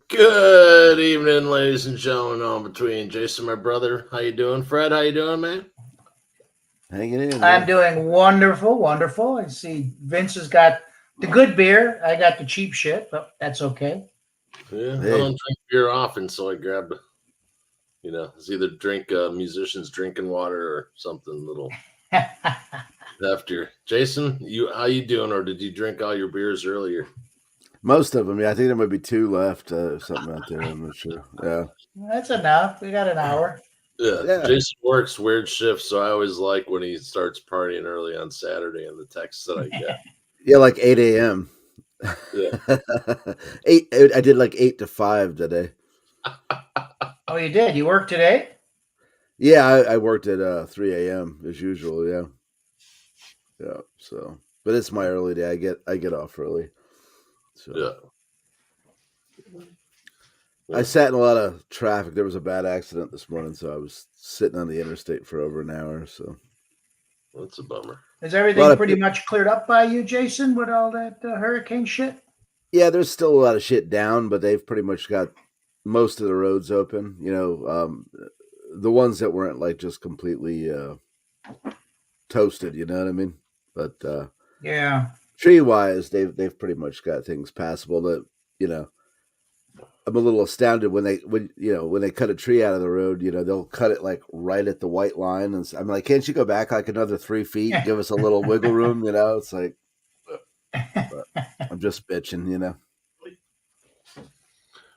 Good evening, ladies and gentlemen. On between Jason, my brother. How you doing, Fred? How you doing, man? Hanging in I'm there. doing wonderful, wonderful. I see Vince has got the good beer. I got the cheap shit, but that's okay. Yeah, I Hey, don't drink beer often, so I grabbed. It's either drink musicians drinking water or something little heftier. Jason, how you doing, or did you drink all your beers earlier? most of them. Yeah, I think there might be two left. Something out there. I'm not sure. Yeah, That's enough. We got an hour. Yeah, yeah, Jason works weird shifts, so I always like when he starts partying early on Saturday and the texts that I get. yeah. Like 8 a.m. Yeah, eight. I did like 8 to 5 today. Oh, you did? You worked today? Yeah, I worked at 3 a.m. as usual. Yeah, yeah. So, but it's my early day. I get off early. So yeah. I Yeah. sat in a lot of traffic. There was a bad accident this morning, so I was sitting on the interstate for over an hour. So That's a bummer. Is a lot everything of pretty much cleared up by you, Jason, with all that hurricane shit? Yeah, there's still a lot of shit down, but they've pretty much got most of the roads open. The ones that weren't like just completely toasted. You know what I mean? But Yeah. tree wise, they've pretty much got things passable. That you know, I'm a little astounded when they cut a tree out of the road. They'll cut it like right at the white line, and I'm like, can't you go back like another 3 feet? Give us a little wiggle room. It's like, but I'm just bitching.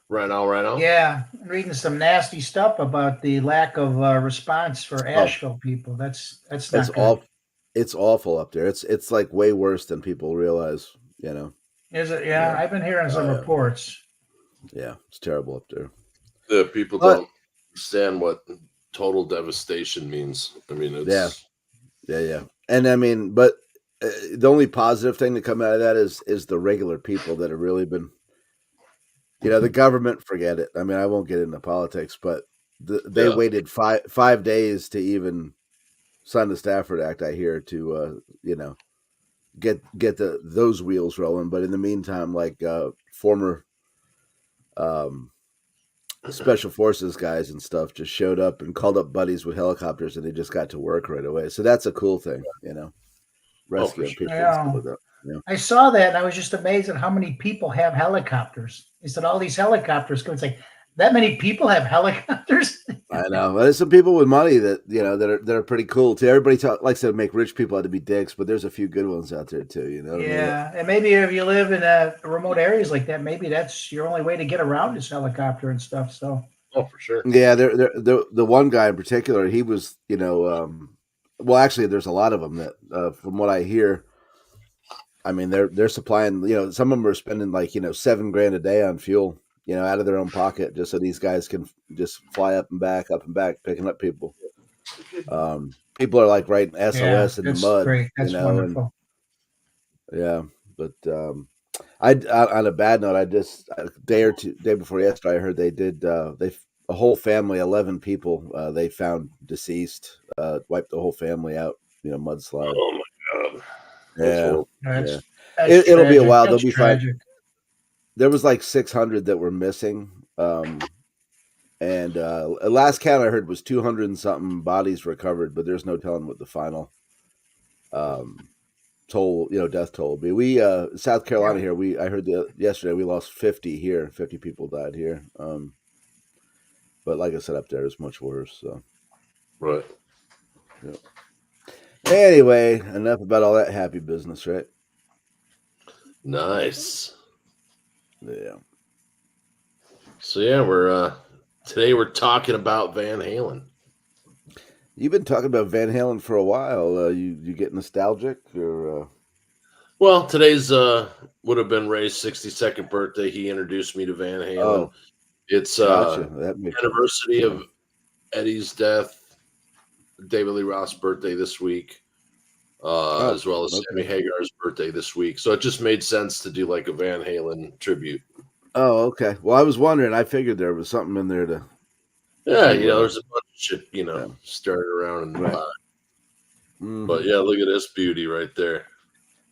Right now, right now. Yeah. I'm reading some nasty stuff about the lack of response for Oh, Asheville people. That's it's not good. awful. It's awful up there. It's like way worse than people realize. Is it? Yeah. Yeah, I've been hearing some oh yeah, reports. yeah. It's terrible up there. Yeah, people But don't understand what total devastation means. I mean, yeah, it's yeah. And I mean, but the only positive thing to come out of that is the regular people that have really been. The government, forget it. I mean, I won't get into politics, but they yeah, waited five days to even sign the Stafford Act. I hear to get those wheels rolling. But in the meantime, like former um, special forces guys and stuff just showed up and called up buddies with helicopters, and they just got to work right away. So that's a cool thing, oh for rescuing sure. people and stuff like that. I saw that and I was just amazed at how many people have helicopters. He said all these helicopters come. It's like that many people have helicopters. I know. There's some people with money that that are pretty cool too. Everybody likes to make rich people out to be dicks, but there's a few good ones out there too. You know what I mean? Yeah, and maybe if you live in remote areas like that, maybe that's your only way to get around is helicopter and stuff. So Oh for sure. Yeah, the one guy in particular, he was well, actually, there's a lot of them that, from what I hear, I mean, they're supplying. Some of them are spending like $7 grand a day on fuel. Out of their own pocket, just so these guys can just fly up and back, picking up people. People are like writing yeah, SOS in the that's mud, great. That's and wonderful. yeah. But on a bad note, I just a day before yesterday, I heard they did a whole family, 11 people, they found deceased, wiped the whole family out, mudslide. Oh my god, that's Yeah, horrible. yeah. That's It'll be a tragic. while. They'll That's be fine. tragic. There was like 600 that were missing. And last count I heard was 200 and something bodies recovered, but there's no telling what the final um, toll, death toll will be. We South Carolina Yeah. here. I heard yesterday we lost 50 here. 50 people died here. But like I said, up there is much worse. So Right. yeah. Anyway, enough about all that happy business, right? Nice. Yeah. So yeah, we're today we're talking about Van Halen. You've been talking about Van Halen for a while. You get nostalgic, or Well, today's would have been Ray's 62nd birthday. He introduced me to Van Halen. oh, It's gotcha. That makes sense. anniversary Yeah. of Eddie's death, David Lee Roth's birthday this week, Oh, as well as Sammy okay. Hagar's birthday this week. So it just made sense to do like a Van Halen tribute. Oh, okay. Well, I was wondering. I figured there was something in there to Yeah, to there's a bunch of shit, yeah. started around in the Right. pot. But Hmm. yeah, look at this beauty right there.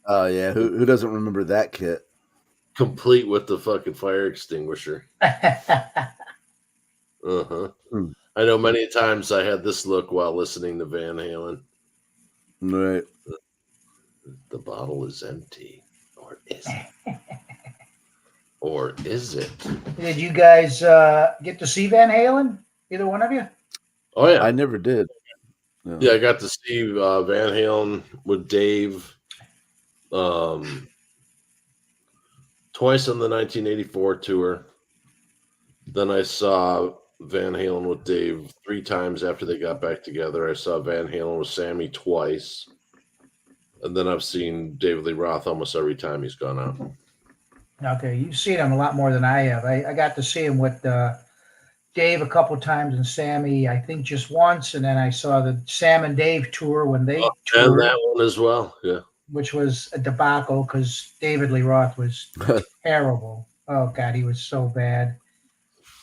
Oh yeah. Who doesn't remember that kit? complete with the fucking fire extinguisher. Yeah. Uh-huh. Hmm. I know many times I had this look while listening to Van Halen. Right. The bottle is empty. Or is it? Or is it? Did you guys get to see Van Halen? Either one of you? Oh, yeah. I never did. No. Yeah, I got to see Van Halen with Dave twice on the 1984 tour. Then I saw Van Halen with Dave 3 times after they got back together. I saw Van Halen with Sammy twice. And then I've seen David Lee Roth almost every time he's gone out. Okay, you've seen him a lot more than I have. I got to see him with Dave a couple times and Sammy, I think just once. And then I saw the Sam and Dave tour when they And toured, that one as well. Yeah. which was a debacle because David Lee Roth was terrible. Oh, God, he was so bad.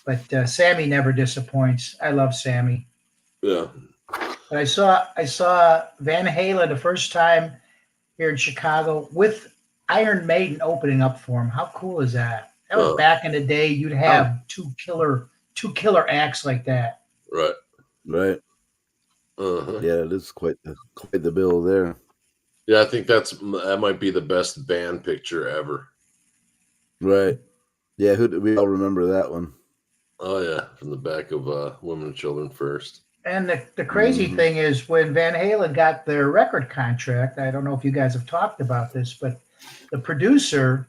But Sammy never disappoints. I love Sammy. Yeah. But I saw Van Halen the first time here in Chicago with Iron Maiden opening up for him. How cool is that? That was back in the day. You'd have two killer acts like that. Right. Right. Uh-huh. Yeah, it is quite the bill there. Yeah, I think that might be the best band picture ever. Right. Yeah, we all remember that one. Oh, yeah. From the back of Women and Children First. And the crazy thing is when Van Halen got their record contract, I don't know if you guys have talked about this, but the producer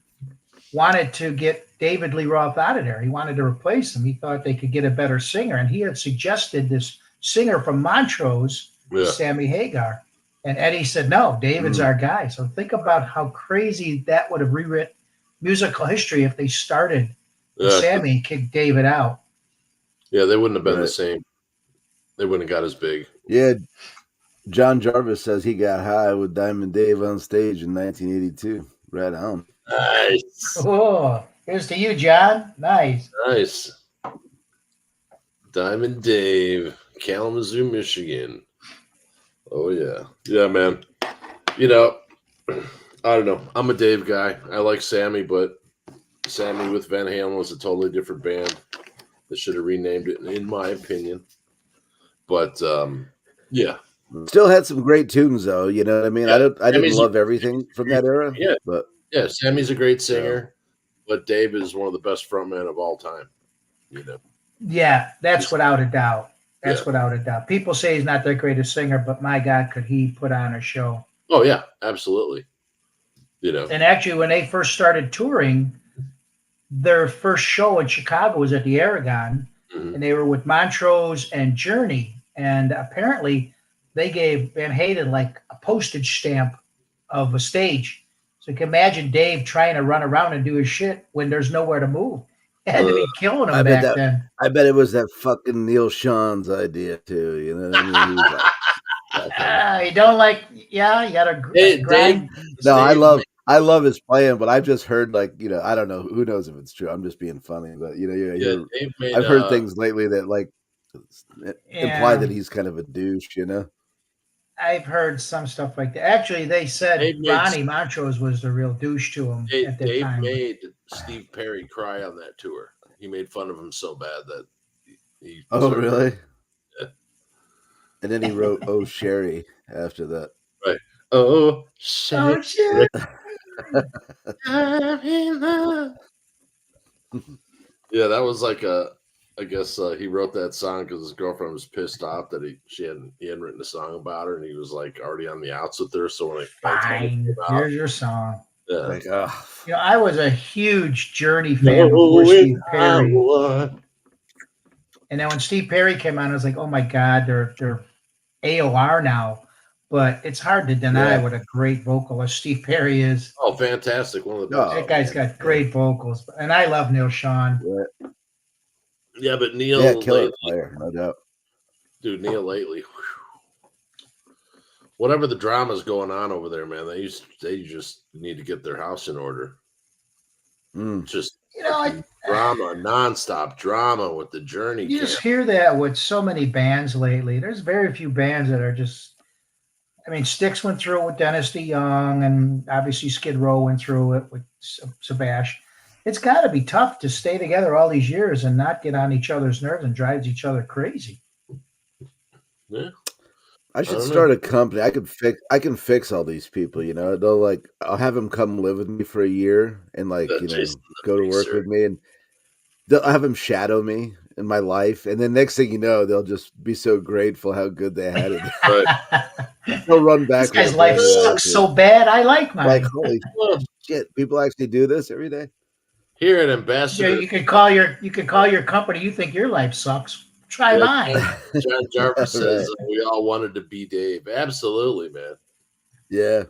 wanted to get David Lee Roth out of there. He wanted to replace him. He thought they could get a better singer. And he had suggested this singer from Montrose, Sammy Hagar. And Eddie said, no, David's our guy. So think about how crazy that would have rewritten musical history if they started with Sammy and kicked David out. Yeah, they wouldn't have been the same. They wouldn't have got as big. Yeah, John Jarvis says he got high with Diamond Dave on stage in 1982. Right on. Nice. Oh, here's to you, John. Nice. Nice. Diamond Dave, Kalamazoo, Michigan. Oh, yeah. Yeah, man. You know, I don't know. I'm a Dave guy. I like Sammy, but Sammy with Van Halen was a totally different band. They should have renamed it, in my opinion. But yeah, still had some great tunes, though. You know what I mean? Yeah. I didn't love everything from that era. Yeah, but yeah, Sammy's a great singer, but Dave is one of the best frontmen of all time. You know. Yeah, that's without a doubt. That's without a doubt. People say he's not the greatest singer, but my God, could he put on a show? Oh yeah, absolutely. You know. And actually, when they first started touring, their first show in Chicago was at the Aragon, and they were with Montrose and Journey. And apparently, they gave Van Halen like a postage stamp of a stage. So you can imagine Dave trying to run around and do his shit when there's nowhere to move. It had to be killing him back then. I bet it was that fucking Neil Sean's idea too. You know what I mean? He was like, you don't like, you gotta grind. No, I love his playing, but I've just heard I don't know. Who knows if it's true? I'm just being funny, but I've heard things lately that imply that he's kind of a douche. You know, I've heard some stuff like that. Actually, they said Ronnie Montrose was the real douche to him at that time. Dave made Steve Perry cry on that tour. He made fun of him so bad that he. Oh, really? Yeah. And then he wrote "Oh Sherry" after that. Right. Oh Sherry. Yeah, that was like I guess he wrote that song because his girlfriend was pissed off that he hadn't written a song about her, and he was like already on the outs with her. So when fine, here's your song. Yeah. I was a huge Journey fan before Steve Perry. And then when Steve Perry came on, I was like, oh my God, they're AOR now. But it's hard to deny what a great vocalist Steve Perry is. Oh, fantastic. One of the best. That guy's got great vocals. And I love Neil Sean. Yeah, but Neil killer player, no doubt. Dude, Neil lately. Whatever the drama's going on over there, man, they just need to get their house in order. Just drama, nonstop drama with the Journey. You just hear that with so many bands lately. There's very few bands that are just. I mean, Styx went through it with Dennis DeYoung, and obviously Skid Row went through it with Sebastian. it's got to be tough to stay together all these years and not get on each other's nerves and drives each other crazy. Yeah. I should start a company. I can fix all these people, you know. They'll like I'll have them come live with me for a year and like, you know, go to work with me, and I'll have them shadow me in my life, and then next thing you know, they'll just be so grateful how good they had it. Right. They'll run back. This guy's life sucks so bad. I like mine. Like, holy shit, people actually do this every day. Here at Ambassador, you could call your company. You think your life sucks? Try mine. John Jarvis says we all wanted to be Dave. Absolutely, man. Yeah.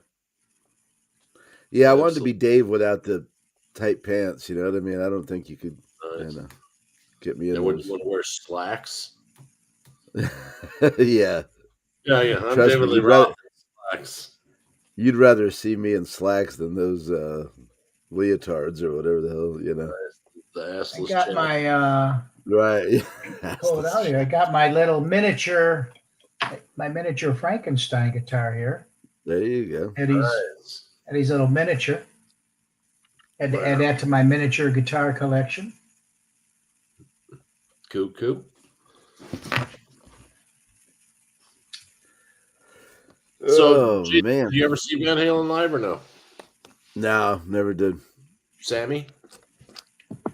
Yeah, I wanted to be Dave without the tight pants. You know what I mean? I don't think you could get me in. Would you want to wear slacks? Yeah. Yeah. I'm David Lee Roth in slacks. You'd rather see me in slacks than those leotards or whatever the hell, you know. The assless I got channel. my right. Pull it out here. I got my little miniature Frankenstein guitar here. There you go. Eddie's little miniature. Had to add that to my miniature guitar collection. Cool. So, man, did you ever see Van Halen live or no? No, never did. Sammy?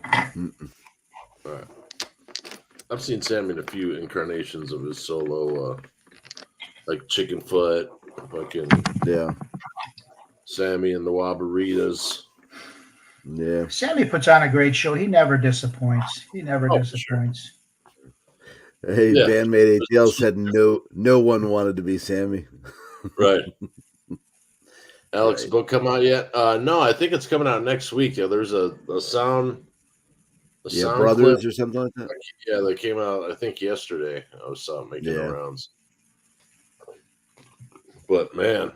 Mm-mm. All right. I've seen Sammy in a few incarnations of his solo, like Chicken Foot, fucking Sammy and the Wabaritas. Yeah. Sammy puts on a great show. He never disappoints. Sure. Hey, bandmate ATL said no one wanted to be Sammy. Right. Alex, book come out yet? No, I think it's coming out next week. Yeah, there's a sound. Sound Brothers clip. Or something like that. Yeah, they came out. I think yesterday. I saw it making rounds. But man,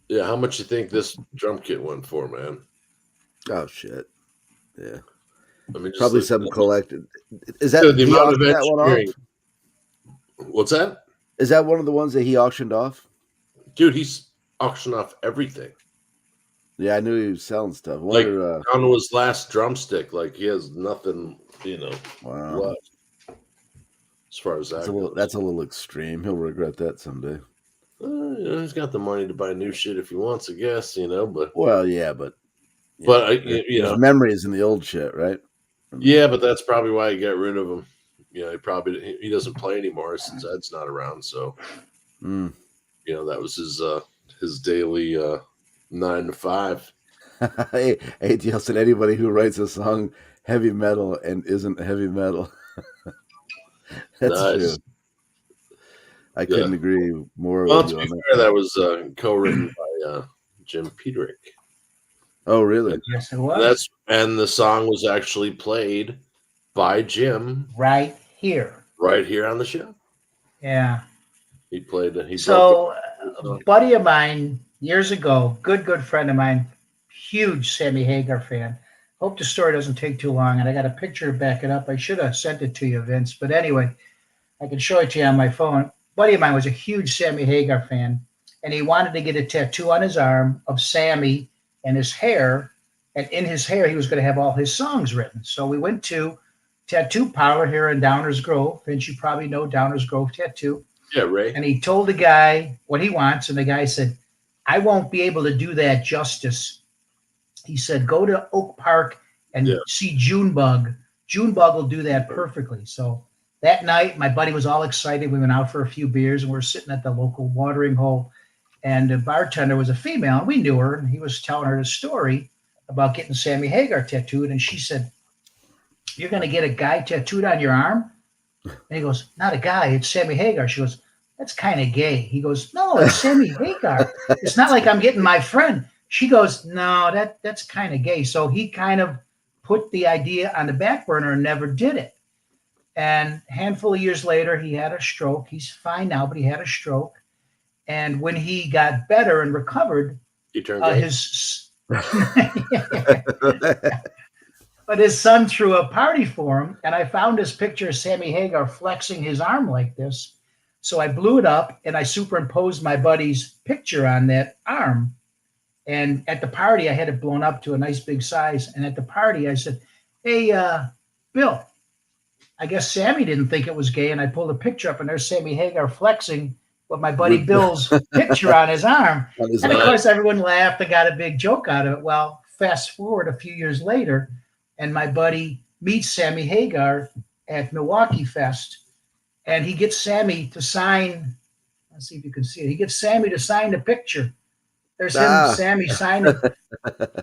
how much you think this drum kit went for, man? Oh shit! Yeah, I mean, probably something collected. Is that the amount of that one off? What's that? Is that one of the ones that he auctioned off? Dude, he's auctioned off everything. Yeah, I knew he was selling stuff. Like down to his last drumstick, like he has nothing, left. As far as that's a little extreme. He'll regret that someday. He's got the money to buy new shit if he wants, I guess. But his memory is in the old shit, right? Yeah, but that's probably why he got rid of him. He doesn't play anymore since Ed's not around. So, that was his daily 9 to 5. Hey, ATL said anybody who writes a song heavy metal and isn't heavy metal. That's true. I couldn't agree more. Well, to be fair, that was co-written by Jim Peterick. Oh, really? Yes, it was. And the song was actually played by Jim right here on the show. Yeah, he played. A buddy of mine years ago, good friend of mine, huge Sammy Hagar fan. Hope the story doesn't take too long, and I got a picture to back it up. I should have sent it to you, Vince, but anyway, I can show it to you on my phone. Buddy of mine was a huge Sammy Hagar fan, and he wanted to get a tattoo on his arm of Sammy and his hair, and in his hair he was going to have all his songs written. So we went to tattoo parlor here in Downers Grove. Vince, you probably know Downers Grove Tattoo. Yeah, Ray. And he told the guy what he wants, and the guy said, I won't be able to do that justice. He said, go to Oak Park and see Junebug. Junebug will do that perfectly. So that night, my buddy was all excited. We went out for a few beers, and we're sitting at the local watering hole. And the bartender was a female, and we knew her. And he was telling her the story about getting Sammy Hagar tattooed. And she said, you're going to get a guy tattooed on your arm? And he goes, not a guy, it's Sammy Hagar. She goes, that's kind of gay. He goes, no, it's Sammy Hagar. It's not like I'm getting my friend. She goes, no, that's kind of gay. So he kind of put the idea on the back burner and never did it. And a handful of years later, he had a stroke. He's fine now, but he had a stroke. And when he got better and recovered, he turned gay. But his son threw a party for him, and I found this picture of Sammy Hagar flexing his arm like this. So I blew it up, and I superimposed my buddy's picture on that arm. And at the party, I had it blown up to a nice big size. And at the party, I said, "Hey, Bill, I guess Sammy didn't think it was gay." And I pulled a picture up, and there's Sammy Hagar flexing with my buddy Bill's picture on his arm. And of course, everyone laughed and got a big joke out of it. Well, fast forward a few years later, and my buddy meets Sammy Hagar at Milwaukee Fest, and he gets Sammy to sign. Let's see if you can see it. He gets Sammy to sign the picture. There's him, Sammy signing. So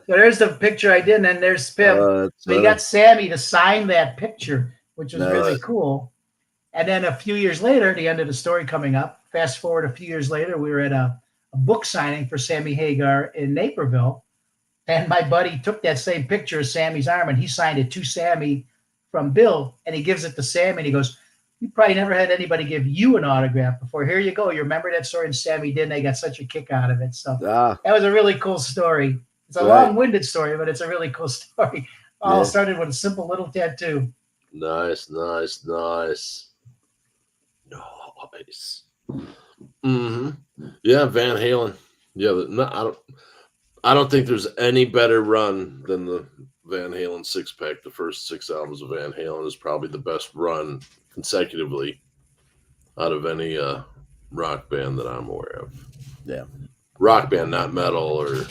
there's the picture I did, and then there's Pip. So he got Sammy to sign that picture, which was really cool. And then a few years later, the end of the story coming up, fast forward a few years later, we were at a book signing for Sammy Hagar in Naperville. And my buddy took that same picture of Sammy's arm, and he signed it to Sammy from Bill, and he gives it to Sammy, and he goes, "You probably never had anybody give you an autograph before. Here you go. You remember that story?" And Sammy did, and they got such a kick out of it. So that was a really cool story. It's a long-winded story, but it's a really cool story. All started with a simple little tattoo. Nice. Mm-hmm. Yeah, Van Halen. Yeah, no, I don't think there's any better run than the Van Halen 6-pack. The first 6 albums of Van Halen is probably the best run consecutively out of any rock band that I'm aware of. Yeah, rock band, not metal or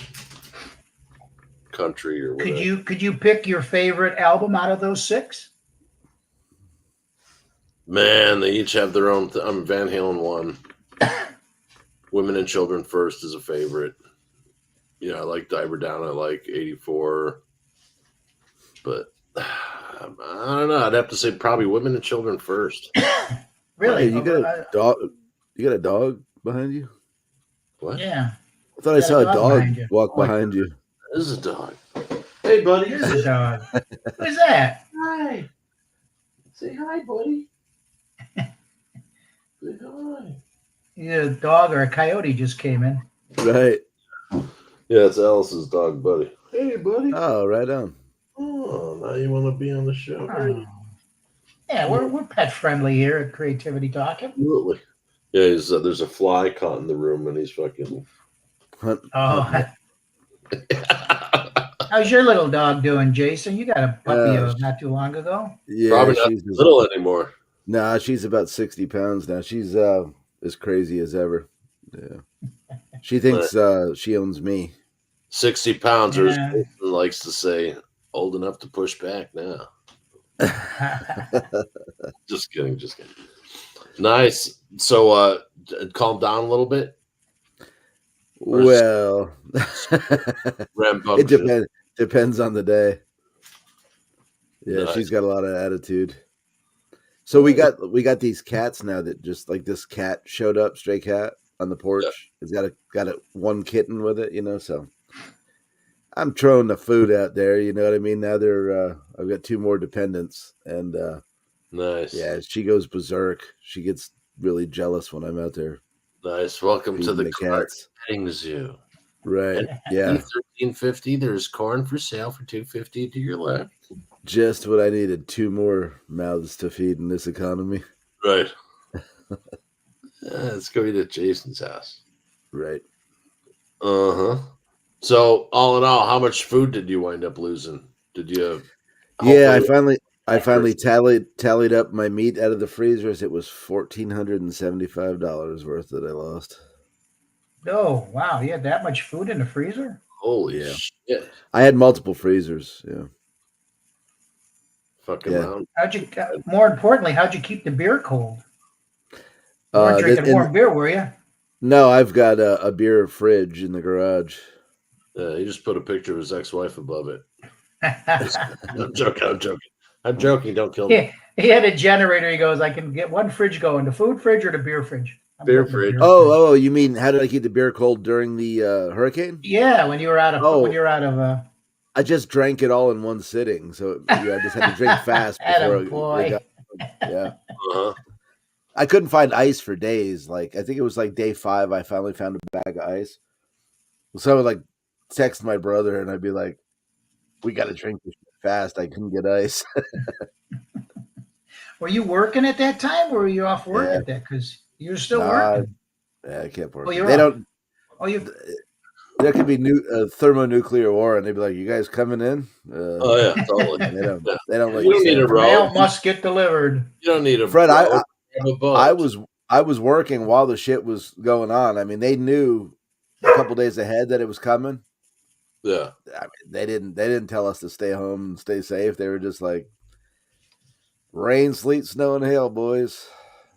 country or whatever. Could you pick your favorite album out of those 6? Man, they each have their own. I'm Van Halen 1. Women and Children First is a favorite. Yeah, I like Diver Down. I like 84. But I don't know. I'd have to say probably Women and Children First. Really? Hey, you got a dog? You got a dog behind you? What? Yeah. I thought I saw a dog walk behind you. This is a dog. Hey, buddy. Here's a dog. Who's that? Hi. Say hi, buddy. Say hi. Either a dog or a coyote just came in. Right. Yeah, it's Alice's dog, buddy. Hey, buddy. Oh, right on. Oh, now you want to be on the show? Oh. Yeah, we're pet friendly here at Creativity Talking. Absolutely. Yeah, there's a fly caught in the room, and he's fucking. Oh. How's your little dog doing, Jason? You got a puppy not too long ago. Yeah, probably not little anymore. Nah, she's about 60 pounds now. She's as crazy as ever. Yeah. She thinks she owns me. 60 pounds, or as Jason likes to say, old enough to push back now. Just kidding. Nice. So calm down a little bit. Well, it depends on the day. Yeah, nice. She's got a lot of attitude. So we got these cats now that just like this cat showed up, stray cat on the porch. Yeah. It's got a one kitten with it, so I'm throwing the food out there, you know what I mean? Now I've got 2 more dependents, and nice. Yeah, she goes berserk. She gets really jealous when I'm out there. Nice. Welcome to the cats petting zoo. Right. And yeah. $13.50. There's corn for sale for $2.50 to your left. Just what I needed. 2 more mouths to feed in this economy. Right. Let's go eat at Jason's house. Right. Uh-huh. So all in all, how much food did you wind up losing? Did you? Yeah, I finally tallied up my meat out of the freezers. It was $1,475 worth that I lost. Oh, wow. You had that much food in the freezer? Holy shit. I had multiple freezers, yeah. Fucking around. More importantly, how'd you keep the beer cold? You weren't drinking warm beer, were you? No, I've got a beer fridge in the garage. Yeah, he just put a picture of his ex-wife above it. I'm joking. Don't kill me. He had a generator. He goes, I can get one fridge going, the food fridge or the beer fridge? Beer fridge. Oh, you mean how did I keep the beer cold during the hurricane? Yeah, when you were out of I just drank it all in one sitting, so I just had to drink fast before I got. Yeah. Uh-huh. I couldn't find ice for days. Like I think it was like day 5, I finally found a bag of ice. So I would like text my brother, and I'd be like, "We got to drink this fast." I couldn't get ice. Were you working at that time, or were you off work at that? Because you're still working. Yeah, I can't work. Oh, you're they off. don't. Oh, you. There could be thermonuclear war, and they'd be like, "You guys coming in?" Oh yeah, totally. They don't. Yeah. They don't let You don't need a say. Mail road. must get delivered. You don't need a Fred, road. Have a boat. I was working while the shit was going on. I mean, they knew a couple days ahead that it was coming. Yeah. I mean, they didn't tell us to stay home and stay safe. They were just like, rain, sleet, snow, and hail, boys.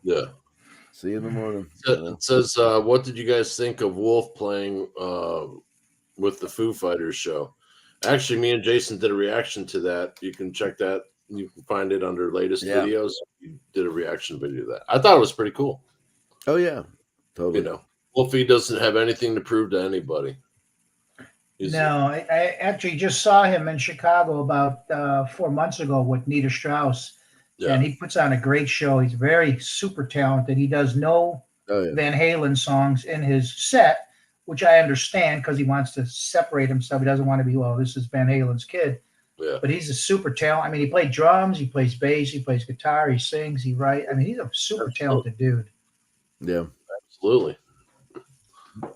Yeah. See you in the morning. It says, what did you guys think of Wolf playing with the Foo Fighters show? Actually, me and Jason did a reaction to that. You can check that. You can find it under latest videos. We did a reaction video to that. I thought it was pretty cool. Oh yeah, totally. You know, Wolfie doesn't have anything to prove to anybody. No, I actually just saw him in Chicago about 4 months ago with Nita Strauss. Yeah. And he puts on a great show. He's very super talented. He does no Van Halen songs in his set, which I understand because he wants to separate himself. He doesn't want to be, well, this is Van Halen's kid. Yeah. But he's a super talent. I mean, he plays drums, he plays bass, he plays guitar, he sings, he writes. I mean, he's a super talented dude. Yeah. Absolutely.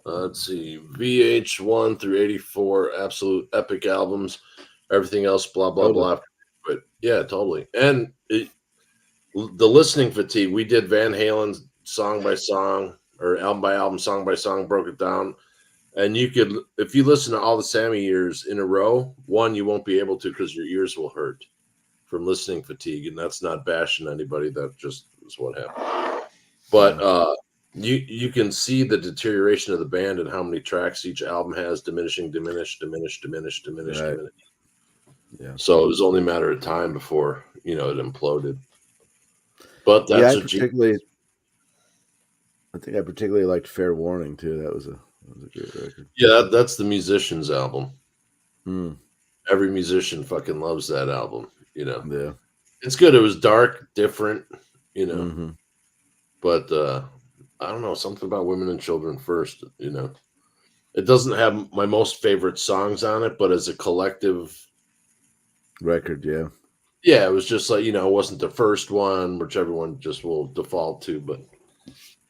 Let's see. VH1 through 84, absolute epic albums. Everything else, blah, blah, blah. But yeah, totally. And the listening fatigue, we did Van Halen song by song or album by album, song by song, broke it down. And you could, if you listen to all the Sammy years in a row, one, you won't be able to because your ears will hurt from listening fatigue. And that's not bashing anybody. That just is what happened. But you can see the deterioration of the band and how many tracks each album has, diminishing. Right. Yeah. So it was only a matter of time before, it imploded. But that's I think I particularly liked Fair Warning too. That was a great record. Yeah, that's the Musicians album. Hmm. Every musician fucking loves that album, Yeah. It's good. It was dark, different, Mm-hmm. But I don't know, something about Women and Children First, It doesn't have my most favorite songs on it, but as a collective record, yeah. Yeah, it was just like, it wasn't the first one, which everyone just will default to, but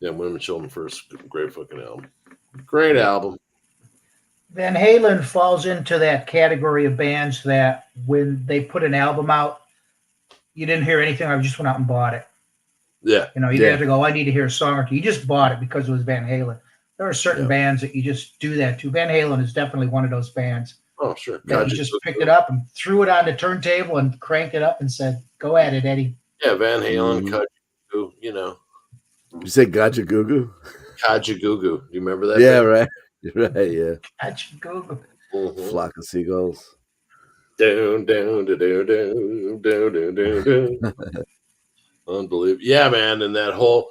yeah, Women and Children First, great fucking album. Great album. Van Halen falls into that category of bands that when they put an album out, you didn't hear anything, I just went out and bought it. Yeah. You didn't have to go, I need to hear a song or two. You just bought it because it was Van Halen. There are certain bands that you just do that to. Van Halen is definitely one of those bands. Oh, sure. That you just picked it up and threw it on the turntable and cranked it up and said, go at it, Eddie. Yeah, Van Halen, Kajagoogoo, You say Gaja Goo? Kajagoogoo. Do you remember that? Yeah, right. Right, yeah. Kajagoogoo. Mm-hmm. Flock of Seagulls. Down. Unbelievable. Yeah, man. And that whole,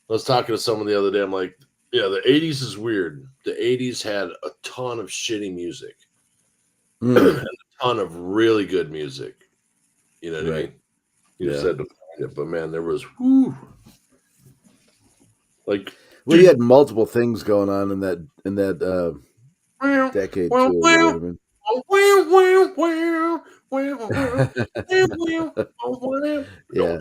I was talking to someone the other day. I'm like, yeah, the 80s is weird. The 80s had a ton of shitty music. And a ton of really good music. You know what I mean? You just had to find it. But man, there was you had multiple things going on in that decade too. Yeah.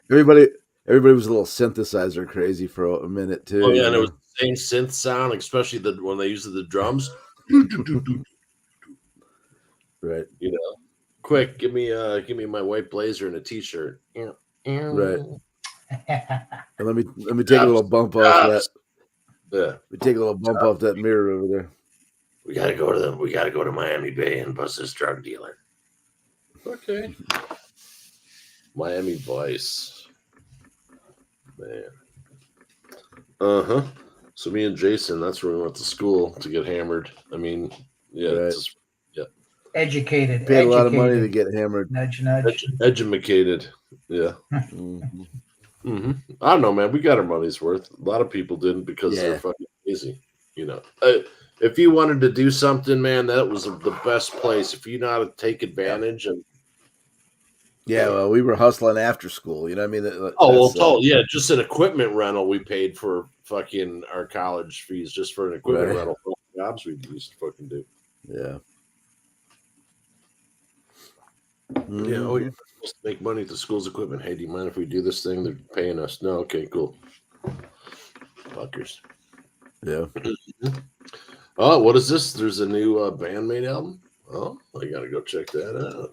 Everybody was a little synthesizer crazy for a minute too. Oh yeah, and it was the same synth sound, especially when they used the drums. Right. Quick, give me my white blazer and a t-shirt. Right. And let me take a little bump off that. Yeah. We take a little bump off that mirror over there. We gotta go to Miami Bay and bust this drug dealer. Okay. Miami Vice. Man. Uh-huh. So me and Jason, that's where we went to school to get hammered. I mean, yeah. Right. Educated. Paid a lot of money to get hammered. Nudge, nudge. Educated. Yeah. Mm-hmm. I don't know, man. We got our money's worth. A lot of people didn't because they're fucking easy. If you wanted to do something, man, that was the best place. If you know how to take advantage and well, we were hustling after school. You know what I mean? Yeah, just an equipment rental we paid for fucking our college fees just for an equipment rental for jobs we used to fucking do. Yeah. Yeah, you're supposed to make money at the school's equipment. Hey, do you mind if we do this thing? They're paying us. No, okay, cool. Fuckers. Yeah. Oh, what is this? There's a new bandmate album. Oh, I gotta go check that out.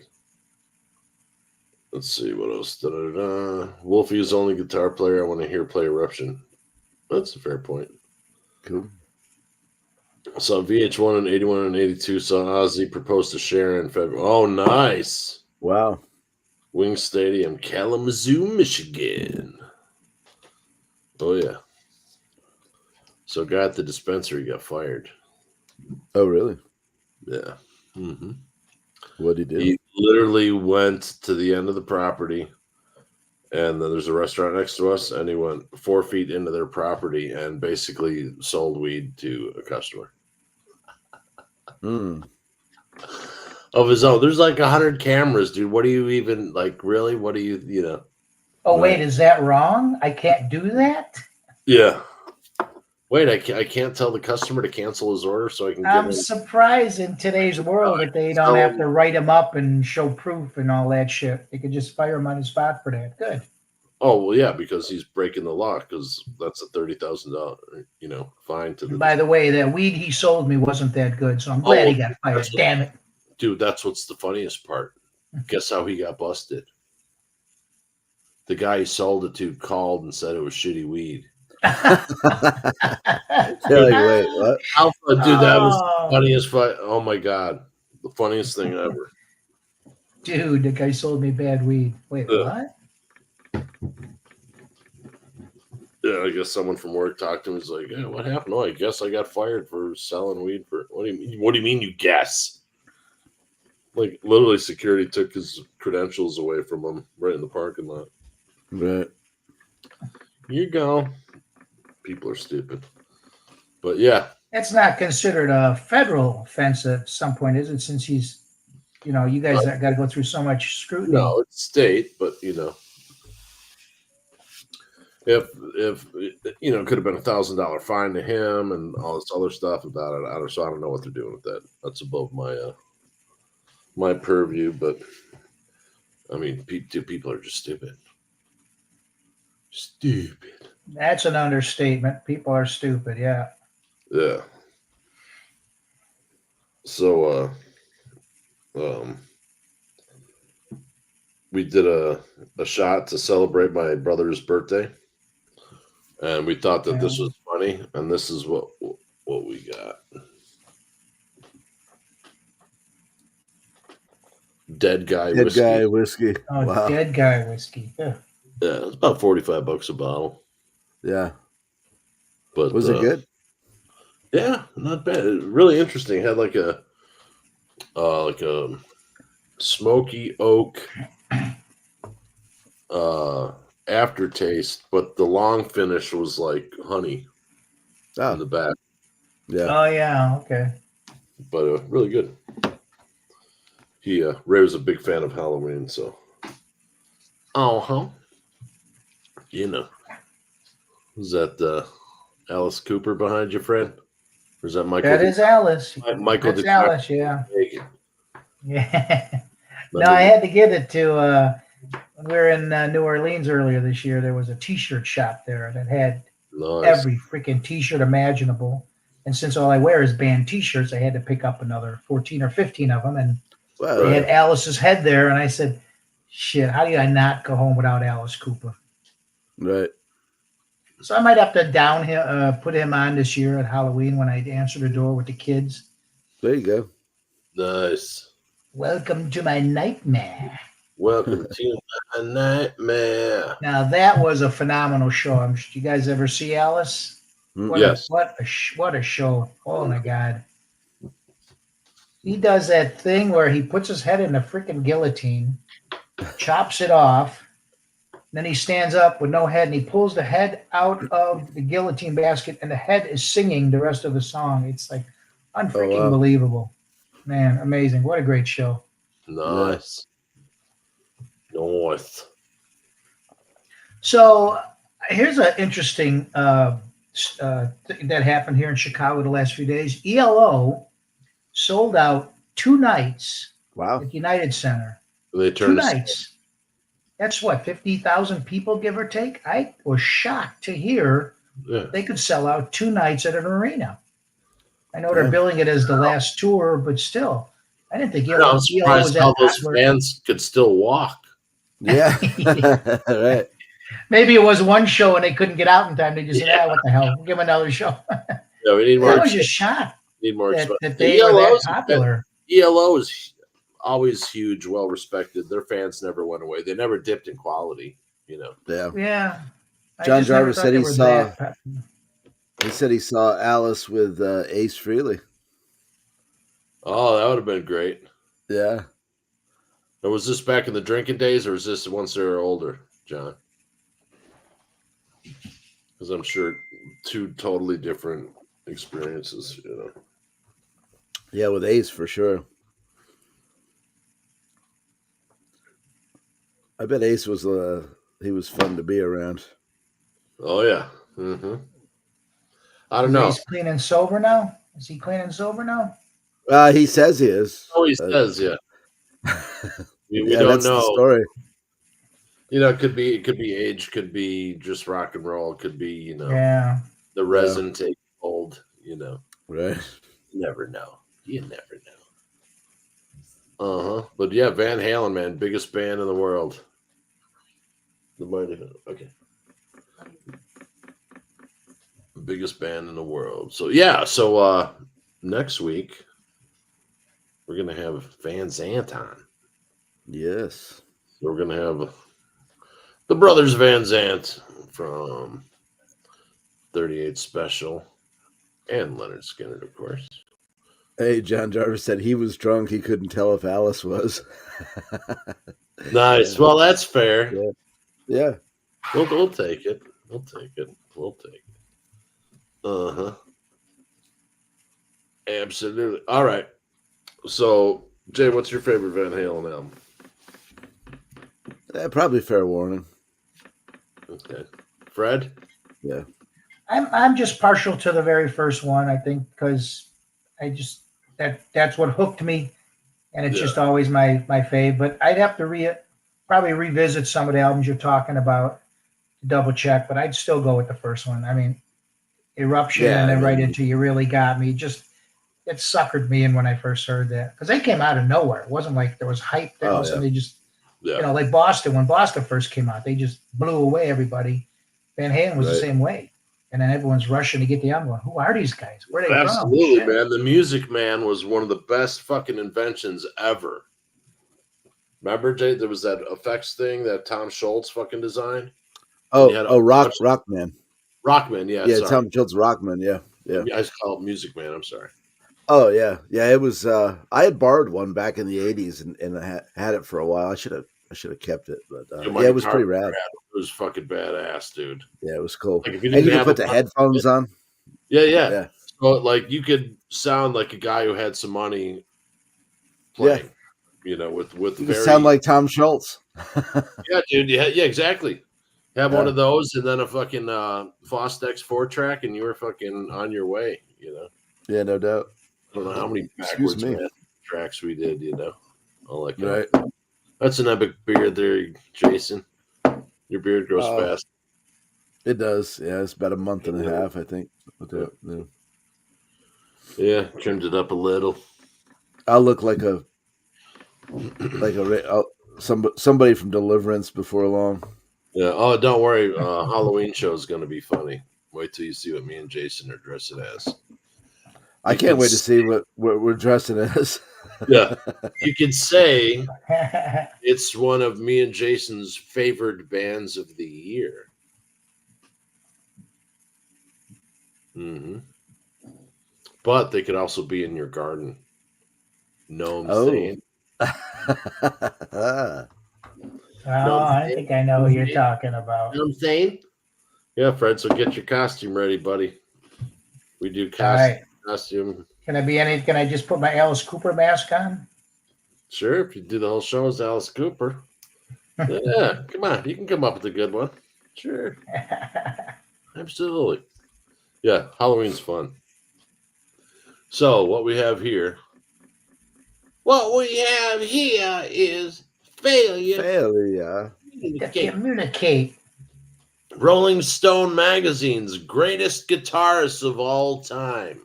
Let's see what else. Da-da-da. Wolfie is the only guitar player I want to hear play Eruption. That's a fair point. Cool. So VH1 and 81 and 82 saw Ozzy propose to Sharon in February. Oh, nice. Wow. Wing Stadium, Kalamazoo, Michigan. Oh, yeah. So guy at the dispensary got fired. Oh, really? Yeah. Mm-hmm. What did he do? He literally went to the end of the property, and then there's a restaurant next to us, and he went 4 feet into their property and basically sold weed to a customer. Of his own. There's like 100 cameras, dude. What do you even, like, really? What do you know? Oh, wait, is that wrong? I can't do that? Yeah. Wait, I can't tell the customer to cancel his order so I can I'm get him. surprised in today's world that they don't have to write him up and show proof and all that shit. They could just fire him on the spot for that. Good. Oh, well, yeah, because he's breaking the law, because that's a $30,000, fine to the. By the way, that weed he sold me wasn't that good, so I'm glad he got fired. Damn it. Dude, that's what's the funniest part. Guess how he got busted? The guy he sold it to called and said it was shitty weed. Wait, what? Alpha, dude, that was the funniest fight. Oh my god, the funniest thing ever. Dude, the guy sold me bad weed. Wait, what? Yeah, I guess someone from work talked to him. He's like, "Yeah, what happened? Oh, I guess I got fired for selling weed for." What do you mean? What do you mean you guess? Like literally, security took his credentials away from him right in the parking lot. Right. Here you go. People are stupid. But yeah. That's not considered a federal offense at some point, is it? Since he's, you guys got to go through so much scrutiny. No, it's state, but if it could have been $1,000 fine to him and all this other stuff about it. So I don't know what they're doing with that. That's above my my purview. But I mean, people are just stupid. Stupid. That's an understatement. People are stupid. Yeah. Yeah. So, we did a shot to celebrate my brother's birthday, and we thought that this was funny, and this is what we got. Dead guy whiskey. Oh, wow. Dead guy whiskey. Yeah. Yeah, it's about $45 a bottle. Yeah. But was it good? Yeah, not bad. Really interesting. It had like a smoky oak aftertaste, but the long finish was like honey in the back. Yeah. Oh yeah. Okay. But really good. Ray was a big fan of Halloween, so. Is that Alice Cooper behind you, Fred? Or is that Michael? That is Alice. Michael. That's Alice, yeah. Yeah. No, I had to get it to. When we were in New Orleans earlier this year, there was a T-shirt shop there that had every freaking T-shirt imaginable. And since all I wear is band T-shirts, I had to pick up another 14 or 15 of them. And they had Alice's head there. And I said, shit, how do I not go home without Alice Cooper? Right. So I might have to put him on this year at Halloween when I answer the door with the kids. There you go. Nice. Welcome to my nightmare. Welcome to my nightmare. Now that was a phenomenal show. Did you guys ever see Alice? Yes. What a show! Oh my God. He does that thing where he puts his head in a freaking guillotine, chops it off. Then he stands up with no head, and he pulls the head out of the guillotine basket, and the head is singing the rest of the song. It's like unfreaking believable. Man, amazing. What a great show. Nice. Nice. So here's an interesting thing that happened here in Chicago the last few days. ELO sold out 2 nights at United Center. They turned 2 nights. That's what, 50,000 people, give or take? I was shocked to hear they could sell out 2 nights at an arena. I know they're billing it as the last tour, but still, I didn't think I'm ELO surprised was how that those popular. bands could still walk. Yeah. Right. Maybe it was one show and they couldn't get out in time. They just said, what the hell? We'll give them another show. Yeah, we need I more. was just shocked Need more. that they were that popular. ELO is always huge, well respected. Their fans never went away. They never dipped in quality. Yeah. Yeah. John Jarvis said he saw. He said he saw Alice with Ace Frehley. Oh, that would have been great. Yeah. Now, was this back in the drinking days, or was this once they were older, John? Because I'm sure two totally different experiences. Yeah, with Ace for sure. I bet Ace was he was fun to be around. Oh yeah. Mm-hmm. I don't know. He's clean and sober now. Is he clean and sober now? He says he is. Oh, he says, yeah. we yeah, don't that's know. The story. It could be age, could be just rock and roll, could be the resin take hold. Right. You never know. But yeah, Van Halen, man, biggest band in the world. The Mighty Van. Okay. Biggest band in the world. So yeah, next week we're gonna have Van Zant on. Yes. So we're gonna have the brothers Van Zant from 38 Special and Leonard Skinner, of course. Hey, John Jarvis said he was drunk. He couldn't tell if Alice was. Nice. Well, that's fair. Yeah. We'll take it. We'll take it. Absolutely. All right. So, Jay, what's your favorite Van Halen album? Probably Fair Warning. Okay. Fred? Yeah. I'm just partial to the very first one, I think, because that's what hooked me, and it's just always my fave. But I'd have to probably revisit some of the albums you're talking about to double check, but I'd still go with the first one. I mean, Eruption and then right into You Really Got Me. Just it suckered me in when I first heard that, because they came out of nowhere. It wasn't like there was hype. They just like Boston. When Boston first came out, they just blew away everybody. Van Halen was the same way. And then everyone's rushing to get the album. Who are these guys? Where are they from? Absolutely, man. The Music Man was one of the best fucking inventions ever. Remember, Jay? There was that effects thing that Tom Schultz fucking designed. Rockman. Rockman, yeah. Yeah, Tom Schultz Rockman, yeah. I just call it Music Man. I'm sorry. Oh yeah. It was. I had borrowed one back in the '80s and I had it for a while. I should have kept it, but it was pretty rad. It was fucking badass, dude. Yeah, it was cool. Like, and you could put the headphones on. Yeah. So like you could sound like a guy who had some money playing. With you sound like Tom Schultz. Yeah, dude. Yeah, exactly. Have one of those and then a fucking Fostex 4-track, and you were fucking on your way. Yeah, no doubt. I don't know how many backwards tracks we did. All that kind right. That's an epic beard there, Jason. Your beard grows fast. It does. Yeah, it's about a month and a half, I think. Yeah, trimmed it up a little. I'll look like somebody from Deliverance before long. Yeah. Oh, don't worry. Halloween show is going to be funny. Wait till you see what me and Jason are dressing as. I can't wait to see what we're dressing as. Yeah. You could say it's one of me and Jason's favorite bands of the year. But they could also be in your garden. Know what I'm saying? I think I know what you're talking about. You know what I'm saying? Yeah, Fred, so get your costume ready, buddy. We do costume. Can I just put my Alice Cooper mask on? Sure, if you do the whole show as Alice Cooper. Yeah, come on. You can come up with a good one. Sure. Absolutely. Yeah, Halloween's fun. So what we have here is failure. Communicate. Rolling Stone magazine's greatest guitarists of all time.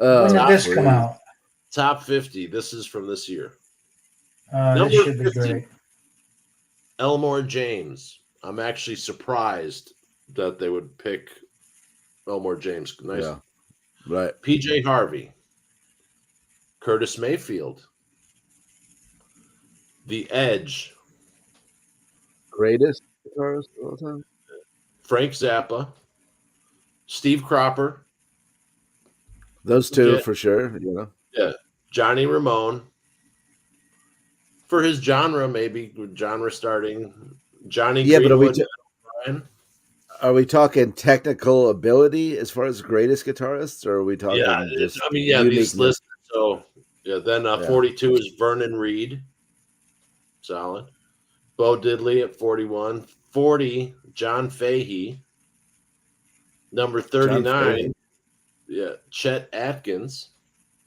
When did Top this come 40. out? Top 50. This is from this year. This Number should be 50. great. Elmore James. I'm actually surprised that they would pick Elmore James. Nice. Yeah. Right. PJ Harvey. Curtis Mayfield. The Edge. Greatest guitarist of all time. Frank Zappa. Steve Cropper. Those two Yeah. for sure. You know. Yeah. Johnny Ramone. For his genre, maybe genre starting. Johnny Yeah, but Greenwood. Brian. are we talking technical ability as far as greatest guitarists, or are we talking Yeah, just these uniqueness? lists. So yeah, then Yeah. 42 is Vernon Reed. Solid. Bo Diddley at 41. 40, John Fahey. Number 39, yeah, Chet Atkins.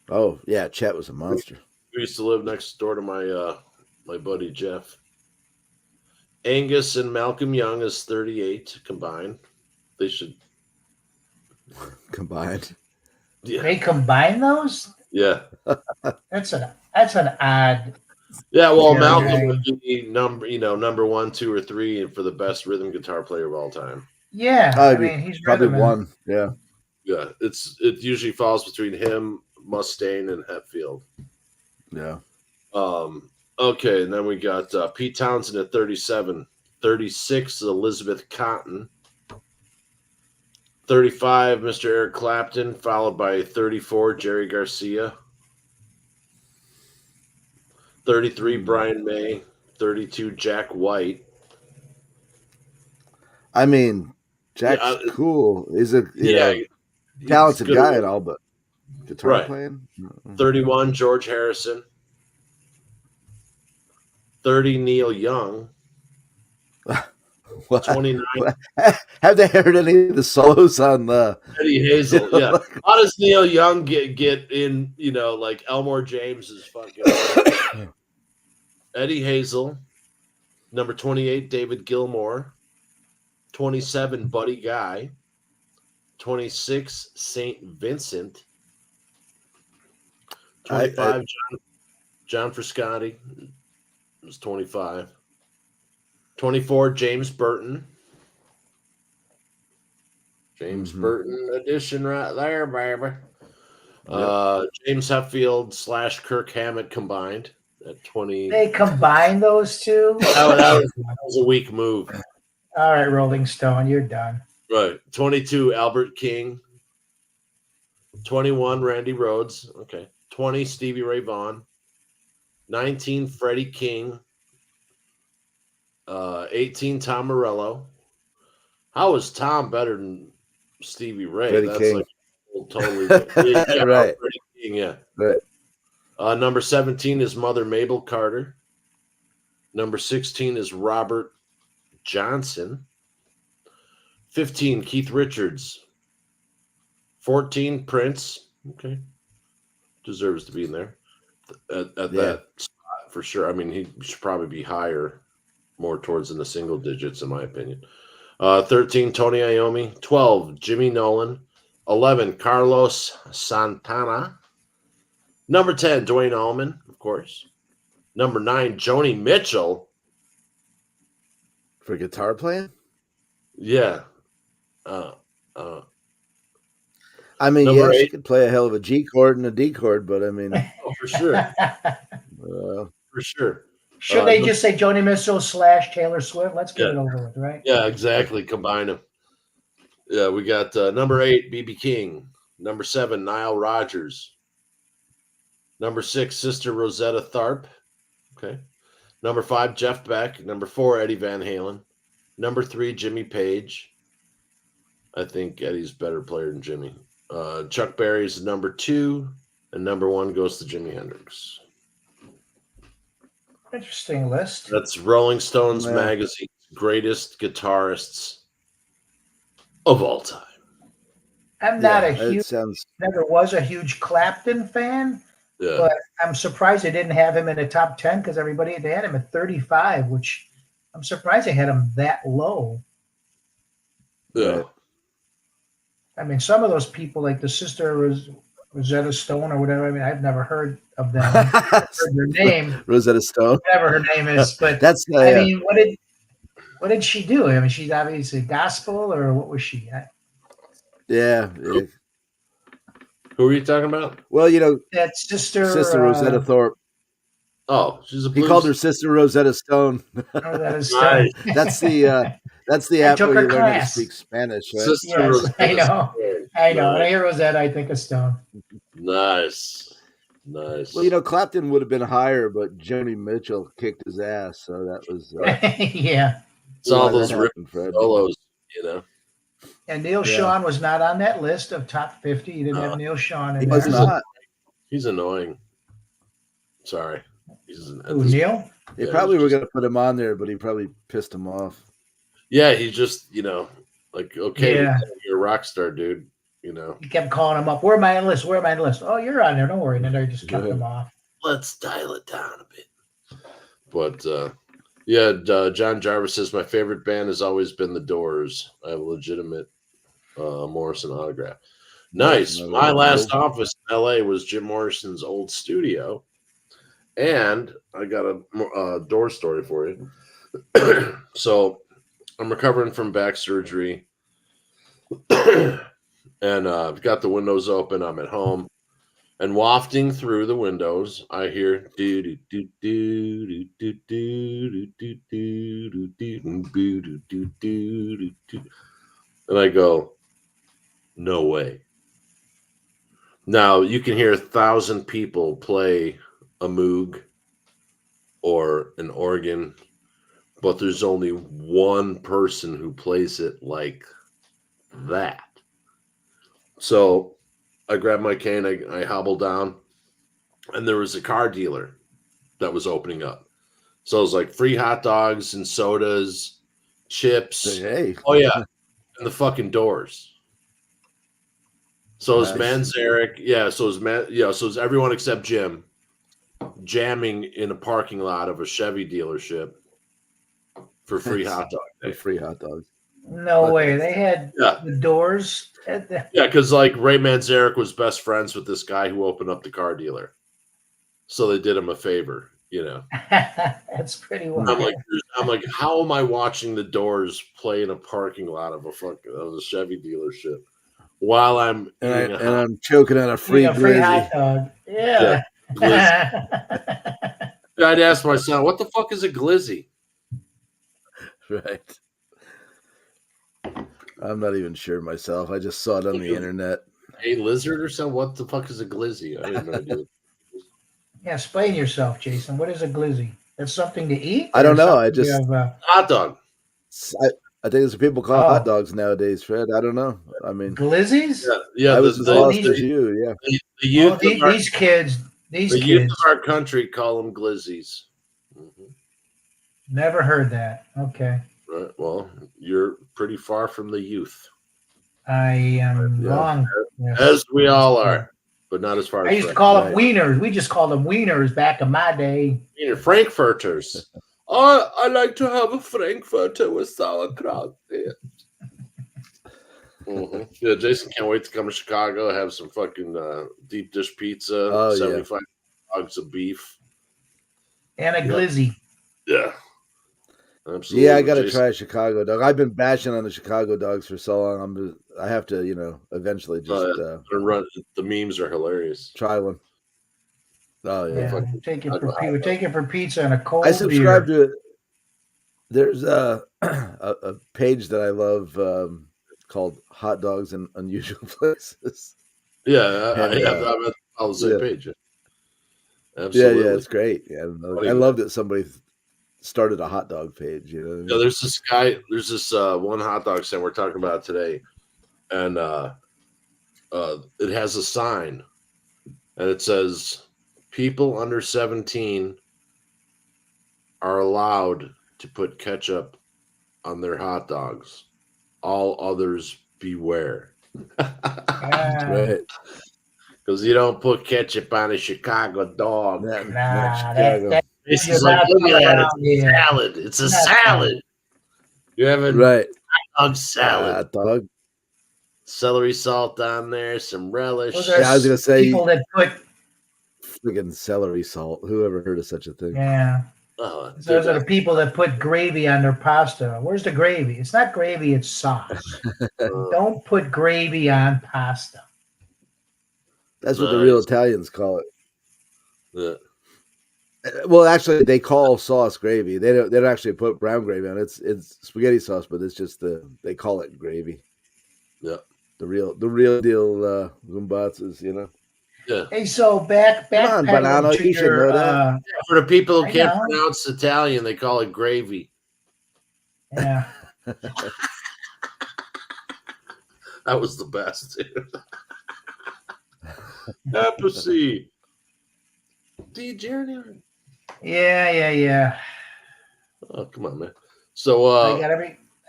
Oh yeah, Chet was a monster. Who used to live next door to my buddy Jeff. Angus and Malcolm Young is 38 combined. They should Combined. yeah. They combine those? Yeah. That's an odd. Yeah, well, Yeah, Malcolm yeah. would be number 1, 2, or 3 for the best rhythm guitar player of all time. Yeah, I mean he's probably rhythm. one. Yeah. Yeah, it usually falls between him, Mustaine, and Hetfield. Yeah. Okay, and then we got Pete Townsend at 37. 36, Elizabeth Cotton. 35, Mr. Eric Clapton, followed by 34, Jerry Garcia. 33, Brian May. 32, Jack White. I mean, Jack's cool. He's a talented guy and all, but guitar playing. 31, George Harrison. 30, Neil Young. 29. Have they heard any of the solos on the Eddie Hazel? Yeah. How does Neil Young get in? Like Elmore James is fucking. Eddie Hazel. Number 28, David Gilmour. 27, Buddy Guy. 26, St. Vincent. 25, John Frascati was 25. 24, James Burton. James Burton edition right there, baby. James Hetfield / Kirk Hammett combined at 20. They combine those two? That was a weak move. All right, Rolling Stone, you're done. Right. 22, Albert King. 21, Randy Rhoads. Okay. 20, Stevie Ray Vaughan. 19, Freddie King. 18, Tom Morello. How is Tom better than Stevie Ray? Freddie That's King. like totally Right. Freddie King, yeah. Right. Number 17 is Mother Mabel Carter. Number 16 is Robert Johnson. 15, Keith Richards. 14, Prince. Okay. Deserves to be in there at that spot for sure. I mean, he should probably be higher, more towards in the single digits, in my opinion. 13, Tony Iommi. 12, Jimmy Nolan. 11, Carlos Santana. Number 10, Dwayne Allman, of course. Number 9, Joni Mitchell. For guitar playing? Yeah. I mean, Number she 8. could play a hell of a G chord and a D chord, but I mean, For sure. For sure. Should they just say Joni Mitchell / Taylor Swift? Let's get it over with, right? Yeah, exactly. Combine them. Yeah, we got number 8, B.B. King. Number 7, Nile Rodgers. Number 6, Sister Rosetta Tharpe. Okay. Number 5, Jeff Beck. Number 4, Eddie Van Halen. Number 3, Jimmy Page. I think Eddie's a better player than Jimmy. Chuck Berry is number 2, and number 1 goes to Jimi Hendrix. Interesting list. That's Rolling Stones magazine's greatest guitarists of all time. I'm not never was a huge Clapton fan, but I'm surprised they didn't have him in the top 10 because they had him at 35, which I'm surprised they had him that low. Yeah. I mean, some of those people, like the Sister Rosetta Stone or whatever. I mean, I've never heard of them. I've heard their name, Rosetta Stone. whatever her name is. But That's I mean, what did she do? I mean, she's obviously gospel, or what was she? yeah. Who are you talking about? Well, That sister Rosetta Thorpe. Oh, she's a He blues. called her Sister Rosetta Stone. Rosetta Stone. Nice. That's the I app took where her you learn how to class. speak Spanish, right? Sister Yes, Rosetta I know. Stone. I know. When I Nice. hear Rosetta, I think of Stone. Nice. Well, Clapton would have been higher, but Joni Mitchell kicked his ass, so that was Yeah. it's all why that those rip happened, Fred. solos, And Neil Yeah. Sean was not on that list of top 50. You didn't have Neil Sean in He there. was not. He's annoying. Sorry. Who, Neil? They Yeah, probably he's were just- going to put him on there, but he probably pissed him off. Yeah, he's just, like, okay, Yeah. you're a rock star, dude. He kept calling him up. Where am I on the list? Where am I on the list? Oh, you're on there. Don't worry. And then they just kept him off. Let's dial it down a bit. But John Jarvis says my favorite band has always been the Doors. I have a legitimate Morrison autograph. Nice. Another My one. last office in LA was Jim Morrison's old studio, and I got a door story for you. So I'm recovering from back surgery, and I've got the windows open. I'm at home. And wafting through the windows, I hear do do do do do do do do do do do, and I go, no way. Now you can hear 1,000 people play a moog or an organ, but there's only one person who plays it like that. So I grabbed my cane, I hobbled down, and there was a car dealer that was opening up. So it was like free hot dogs and sodas, chips. Hey. Oh, yeah. And the fucking Doors. So it was Nice. Manzarek. Yeah. So it was everyone except Jim jamming in a parking lot of a Chevy dealership for free hot dog day. Free hot dogs. No way. They had Yeah. the Doors at the. Yeah, because like Ray Manzarek was best friends with this guy who opened up the car dealer, so they did him a favor, That's pretty wild. I'm like, how am I watching the Doors play in a parking lot of a Chevy dealership while I'm And, eating I'm choking on a free free glizzy. hot dog. Yeah. glizzy? I'd ask my son, what the fuck is a glizzy? Right. I'm not even sure myself. I just saw it on the internet. A lizard or something? What the fuck is a glizzy? I have no idea. Yeah, explain yourself, Jason. What is a glizzy? That's something to eat? I don't Or know. something I just- you have, Hot dog. I think it's what people call Oh. hot dogs nowadays, Fred. I don't know. I mean, glizzies? Yeah. I was as lost these- as you. Yeah. The youth, of our, These kids, the youth of our country call them glizzies. Mhm. never heard that. Okay. Right. Well, you're pretty far from the youth, I am Yeah. wrong. Yes. as we all are, but not as far as I used to call them right. wieners. We just called them wieners back in my day. Frankfurters. Oh, I like to have a Frankfurter with sauerkraut. Yeah. Yeah, Jason can't wait to come to Chicago, have some fucking deep dish pizza, Oh, yeah. 75 hogs of beef. And a Yep. glizzy. Yeah. Absolutely. Yeah, I got to Jason. try a Chicago dog. I've been bashing on the Chicago dogs for so long. I have to, eventually just The memes are hilarious. try one. Oh yeah. Yeah, we take it for pizza and a cold I subscribe beer. to it. There's a page that I love called Hot Dogs in Unusual Places. Yeah, And, I'm on the same yeah. page. Absolutely. Yeah, it's great. Yeah, I love that somebody started a hot dog page. You know what I mean? Yeah, there's this guy. There's this one hot dog stand we're talking about today, and it has a sign, and it says, "People under 17 are allowed to put ketchup on their hot dogs. All others beware." Yeah. Right. Because you don't put ketchup on a Chicago dog. Not Nah, Chicago. that- This You're is like, not look at that. around It's a here. salad. It's a Not salad. You have a Right. dog salad. Hot dog. celery salt on there, some relish. Those are Yeah, I was gonna say people that put. friggin' celery salt. Who ever heard of such a thing? Yeah. Oh, Those dude, are the people that put gravy on their pasta. Where's the gravy? It's not gravy, it's sauce. Don't put gravy on pasta. That's what the real Nice. Italians call it. yeah. Well, actually, they call sauce gravy. They don't actually put brown gravy on it. It's spaghetti sauce, but it's just they call it gravy. Yeah. The real deal Zumbatzes, you know. Yeah. Hey, so Come on, backpedaling Banano, to you should know your that. For the people who I can't know. pronounce Italian, they call it gravy. yeah. That was the best. Apathy. DJ. Yeah. Oh, come on, man. So,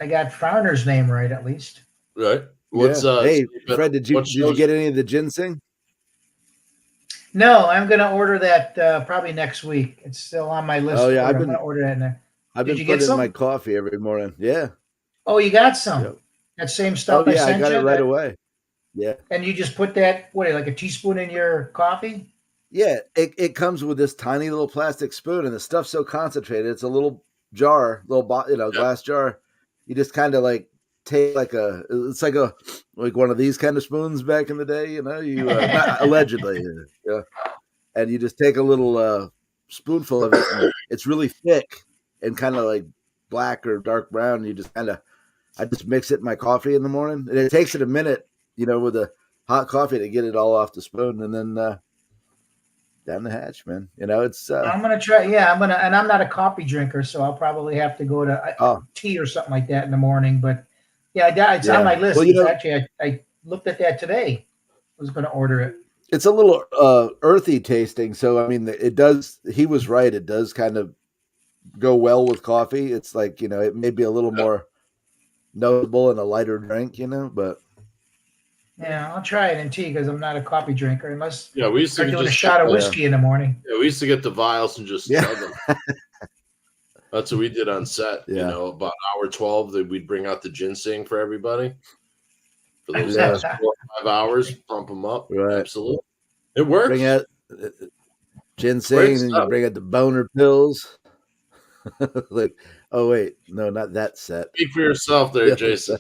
I got Farner's name right at least. right. What's Yeah. Hey, Fred, did you what shows- get any of the ginseng? No, I'm gonna order that probably next week. It's still on my list. Oh, yeah, I'm gonna order that now. I've Did been you get putting in some? my coffee every morning. Yeah. Oh, you got some. Yep. That same Oh stuff yeah, I sent got you? it right away. Yeah. And you just put that, like a teaspoon in your coffee? Yeah, it comes with this tiny little plastic spoon, and the stuff's so concentrated. It's a little jar, glass jar. You just kind of like take it's like one of these kind of spoons back in the day, you know. You not, allegedly, yeah. And you just take a little spoonful of it. And it's really thick and kind of like black or dark brown. You just I just mix it in my coffee in the morning, and it takes it a minute, with a hot coffee to get it all off the spoon, and then down the hatch, man. It's. I'm gonna try. Yeah, and I'm not a coffee drinker, so I'll probably have to go to tea or something like that in the morning. But yeah, it's on my list. Well, actually, I looked at that today. I was going to order it. It's a little earthy tasting, so I mean, it does. He was right. It does kind of go well with coffee. It's like it may be a little more notable in a lighter drink, but. Yeah, I'll try it in tea because I'm not a coffee drinker unless we used to I'm doing just a shot of whiskey in the morning. Yeah, we used to get the vials and just chug them. That's what we did on set. Yeah. About hour 12, that we'd bring out the ginseng for everybody. For those last 4 or 5 hours, pump them up. Right. Absolutely. It works. Bring out ginseng, and you bring out the boner pills. Like, oh wait, no, not that set. Speak for yourself there, Jason.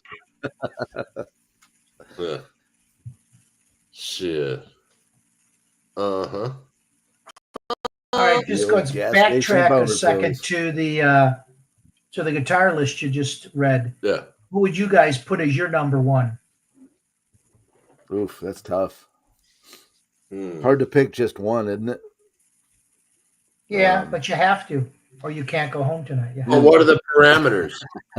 Yeah. Shit. Uh-huh. All right, just let's backtrack a second to the guitar list you just read. Yeah. Who would you guys put as your number one? Oof, that's tough. Hard to pick just one, isn't it? Yeah, but you have to, or you can't go home tonight. Well, what are the parameters?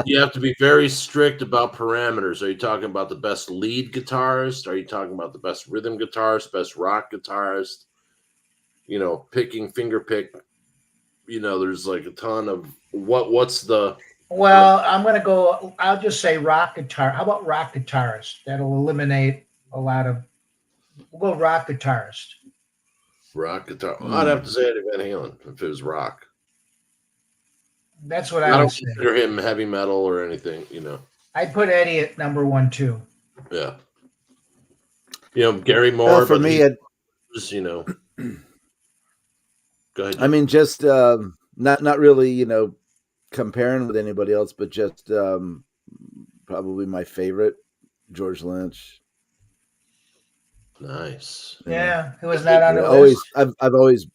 You have to be very strict about parameters. Are you talking about the best lead guitarist? Are you talking about the best rhythm guitarist, best rock guitarist? Picking finger pick. There's like a ton of what's the. Well, I'm going to go. I'll just say rock guitar. How about rock guitarist? That'll eliminate a lot of. We'll go rock guitarist. Rock guitar. I'd have to say Eddie Van Halen if it was rock. That's what I don't would say. Consider him heavy metal or anything, I'd put Eddie at number 1 too. Yeah. Gary Moore. For me, Go ahead. I mean, just not really, comparing with anybody else, but just probably my favorite, George Lynch. Nice. Yeah, who was not on the list? I've always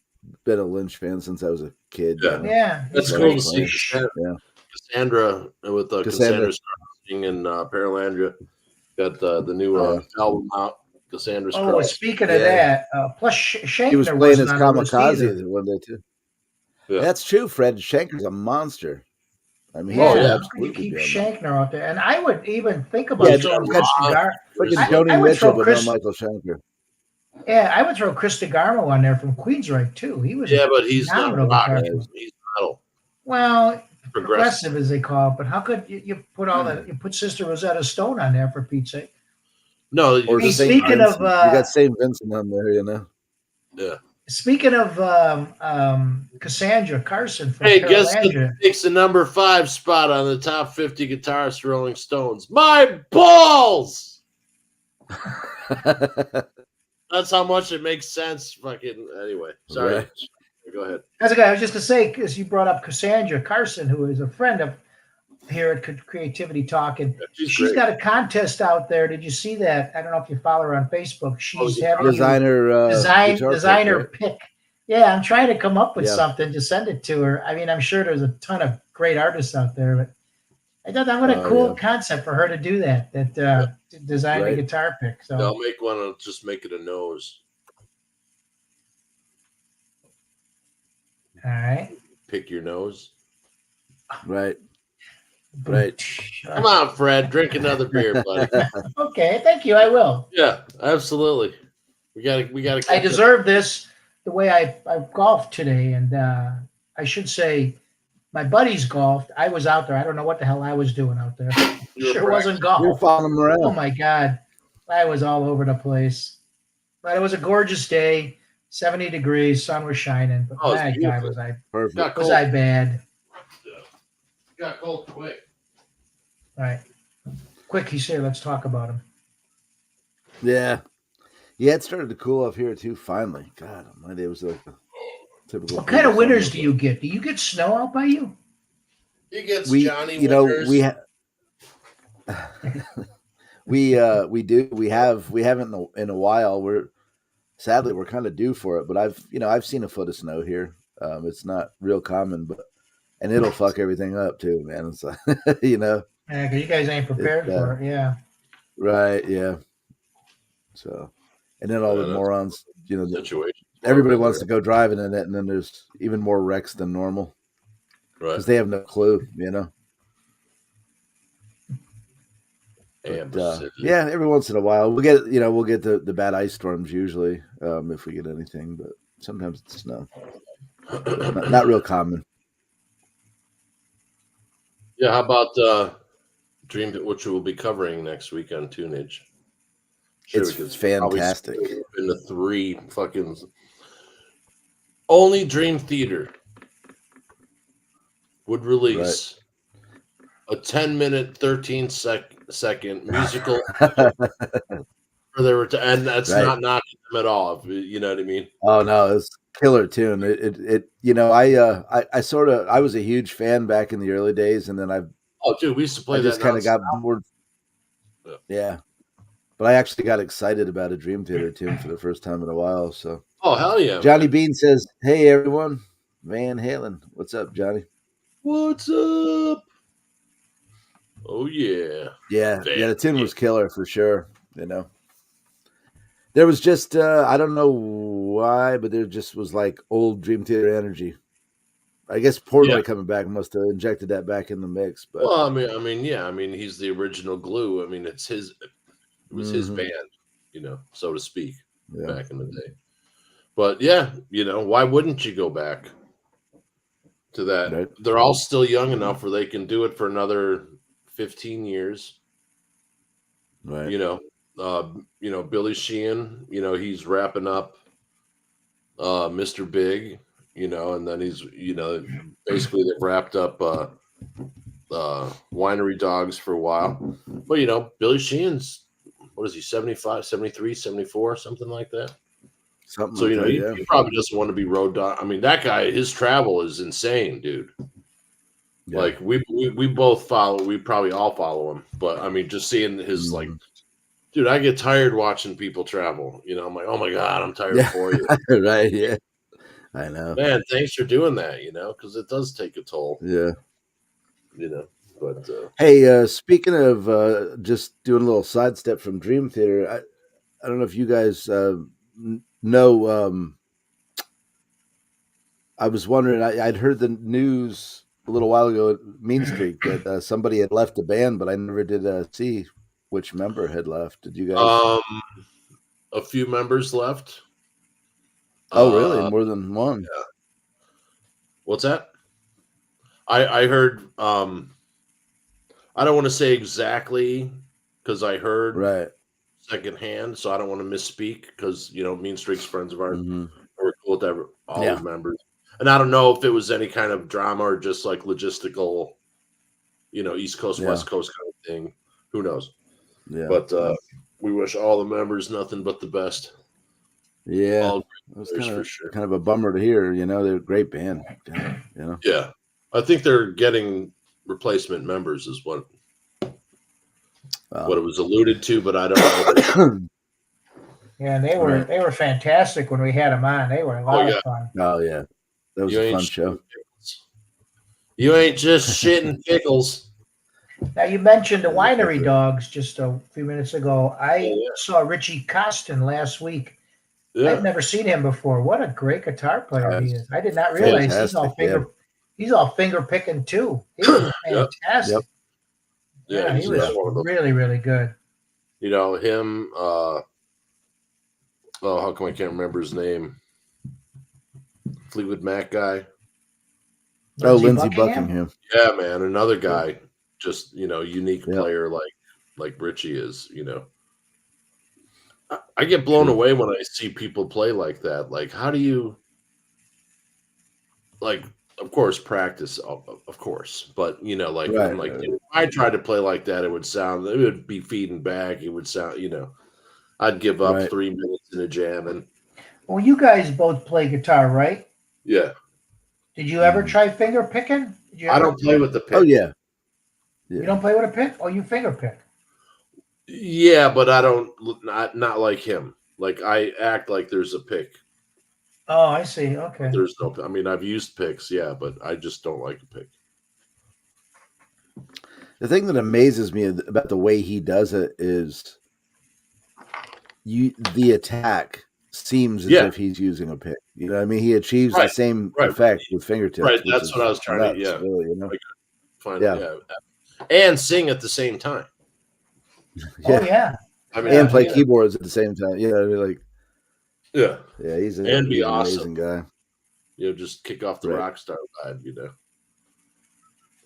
been a Lynch fan since I was a kid. Yeah. That's cool to see. Cassandra with Cassandra Starling and Paralandra got the new album out. Cassandra's Cross. Speaking of that, plus Shankner he was playing his Kamikaze one day too. Yeah. That's true, Fred. Shanker's a monster. I mean, absolutely. You keep Shankner out there, and I would even think about throwing Chris DeGarmo. Joni Mitchell, but no Michael Schenker. Yeah, I would throw Chris DeGarmo on there from Queensryche too. He was but he's not rock. He's metal. Well, progressive as they call it. But how could you put all that? You put Sister Rosetta Stone on there for Pete's sake. No, speaking of, you got St. Vincent on there, Yeah. Speaking of Cassandra Carson from guess who takes the number 5 spot on the top 50 guitarists Rolling Stones? My balls! That's how much it makes sense. Fucking anyway. Sorry. Right. Go ahead. As a guy, I was just to say, because you brought up Cassandra Carson, who is a friend of here at Creativity Talk, and She's she's great. got a contest out there. Did you see that? I don't know if you follow her on Facebook. She's having designer designer pick. Yeah, I'm trying to come up with Yeah. something to send it to her. I mean, I'm sure there's a ton of great artists out there, but I thought that was a cool concept for her to do that. To design a guitar pick. So I'll make one. I'll just make it a nose. All right. Pick your nose. Right. Right. Come on, Fred. Drink another beer, buddy. Okay, thank you. I will. Yeah, absolutely. We gotta. I deserve this. The way I golfed today, and I should say, my buddies golfed. I was out there. I don't know what the hell I was doing out there. Sure wasn't golf. You're following them around. Oh my God, I was all over the place. But it was a gorgeous day. 70 degrees, sun was shining. But my God, was I bad? It got cold quick. All right. Quick, he's here. Let's talk about him. Yeah. Yeah, it started to cool off here too, finally. God almighty, it was a typical. What kind of winters do you get? Do you get snow out by you? He gets Johnny winters. We do. We haven't in a while. Sadly we're kind of due for it, but I've seen a foot of snow here. It's not real common, and it'll fuck everything up too, man. It's like, Yeah, because you guys ain't prepared for it. Yeah. Right. Yeah. So, and then all the morons, situation. Everybody wants to go driving in it, and then there's even more wrecks than normal, right? Because they have no clue, But, yeah, every once in a while we'll get the bad ice storms usually, if we get anything, but sometimes it's snow. Not real common. Yeah, how about Dream, which we'll be covering next week on Tunage? It's fantastic. In the 3 fucking only Dream Theater would release a 10-minute, 13-second musical for their and that's not knocking them at all. You know what I mean? Oh no, it's killer tune. I was a huge fan back in the early days, and then we used to play that. Just kind of got bored. Yeah. But I actually got excited about a Dream Theater tune for the first time in a while. So, hell yeah! Johnny Bean says, "Hey everyone, Van Halen, what's up, Johnny? What's up? Oh yeah, yeah. The tune was killer for sure. There was just I don't know why, but there just was like old Dream Theater energy. I guess Portnoy coming back must have injected that back in the mix. But I mean, he's the original glue. I mean, it's his. It was his band, so to speak, back in the day. But why wouldn't you go back to that? Right. They're all still young enough where they can do it for another 15 years. Right. Billy Sheehan, he's wrapping up Mr. Big, and then he's, basically they've wrapped up Winery Dogs for a while. But, Billy Sheehan's, what is he, 75, 73, 74, something like that? Something so, like he probably doesn't want to be road dog. I mean, that guy, his travel is insane, dude. Yeah. Like, we both follow, we probably all follow him. But, I mean, just seeing his, like, dude, I get tired watching people travel. I'm like, oh, my God, I'm tired for you. Right, yeah. I know. Man, thanks for doing that, because it does take a toll. Yeah. But hey, speaking of just doing a little sidestep from Dream Theater, I don't know if you guys know. I was wondering. I'd heard the news a little while ago at Mean Streak that somebody had left the band, but I never did see which member had left. Did you guys? A few members left. Oh, really? More than one? Yeah. What's that? I heard. I don't want to say exactly because I heard secondhand, so I don't want to misspeak because Mean Streak's friends of ours. We're cool with all the members, and I don't know if it was any kind of drama or just like logistical, East Coast West Coast kind of thing. Who knows? Yeah. But We wish all the members nothing but the best. Yeah, All it was great players for sure. kind of a bummer to hear. You know, they're a great band. God, you know. Yeah, I think they're getting replacement members, is what it was alluded to, but I don't know. Yeah, they were fantastic when we had them on. They were a lot of fun. Oh yeah, that was a fun show. You ain't just shitting pickles. Now you mentioned the winery dogs just a few minutes ago. I saw Richie Costin last week. Yeah. I've never seen him before. What a great guitar player he is! I did not realize he's all finger picking too. He was fantastic. Yep. Yeah, he was really, really good. You know him. How come I can't remember his name? Fleetwood Mac guy. Lindsey Buckingham. Yeah, man, another guy. Just unique player like Richie is. I get blown away when I see people play like that. Like, how do you? Like, of course, practice, of course, but if I tried to play like that, it would be feeding back. It would sound, I'd give up 3 minutes in a jam. And well, you guys both play guitar, right? Yeah. Did you ever try finger picking? I don't play with the pick. Oh yeah. You don't play with a pick? Oh, you finger pick. Yeah, but I don't. Not like him. Like, I act like there's a pick. Oh, I see. Okay. There's no. I mean, I've used picks, yeah, but I just don't like a pick. The thing that amazes me about the way he does it is, the attack seems as if he's using a pick. You know what I mean? He achieves the same effect with fingertips. Right. That's what I was trying to. Yeah. Really, and sing at the same time. Oh yeah. I mean, and play keyboards at the same time. You know, yeah, he's an awesome amazing guy. Just kick off the rock star vibe.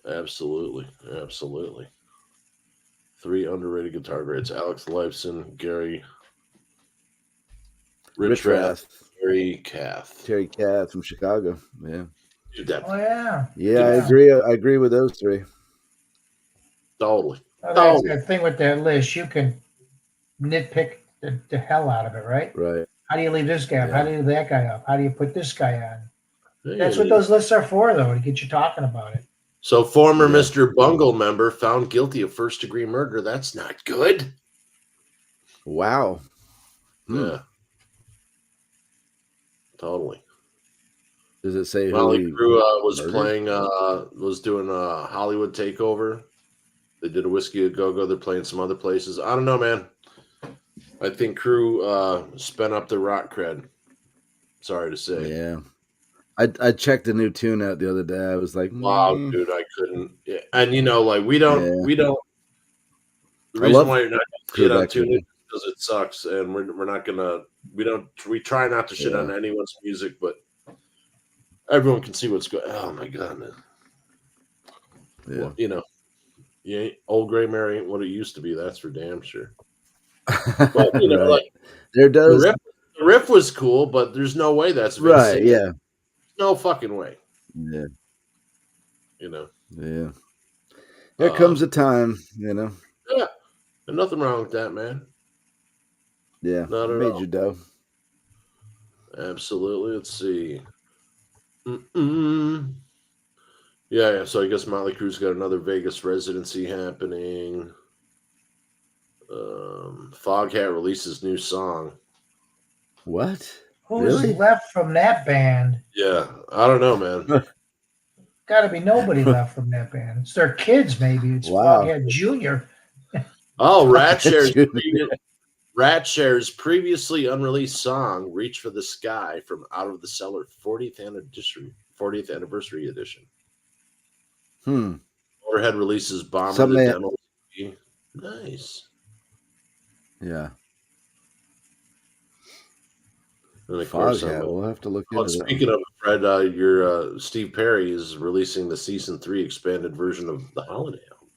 Absolutely. 3 underrated guitar greats: Alex Lifeson, Gary, Rich Rath, Terry Kath from Chicago. Yeah. Oh yeah. Yeah, I agree. I agree with those 3. Totally. That's the thing with that list. You can nitpick the hell out of it, right? Right. How do you leave this guy up? How do you leave that guy up? How do you put this guy on? That's what those lists are for, though, to get you talking about it. So, former Mr. Bungle member found guilty of first-degree murder. That's not good. Wow. Yeah. Totally. Does it say Molly Crew was doing a Hollywood takeover. They did a Whiskey a Go-Go. They're playing some other places. I don't know, man. I think Crew spent up their rock cred. Sorry to say. Yeah. I checked a new tune out the other day. I was like, wow, dude, I couldn't. Yeah. And we don't. The reason why you're not shit on tune is because it sucks, and we're not gonna. We try not to shit on anyone's music, but everyone can see what's going. Oh my god, man. Yeah. Well, Old Gray Mary ain't what it used to be. That's for damn sure. But the riff was cool, but there's no way that's Vince right. Yeah. No fucking way. Yeah. Yeah. There comes a time, Yeah. And nothing wrong with that, man. Yeah. Not at made all. your dough. Absolutely. Let's see. Yeah. So I guess Motley Crue's got another Vegas residency happening. Foghat releases new song. What? Who's left from that band? Yeah, I don't know, man. Got to be nobody left from that band. It's their kids, maybe. It's Foghat Jr. Oh, Ratshare's previously unreleased song, "Reach for the Sky" from Out of the Cellar 40th anniversary edition. Motorhead releases Bomber the demo. Nice. Yeah. And of course, we'll have to look into it. Speaking of Fred, your Steve Perry is releasing the season 3 expanded version of the Holiday album.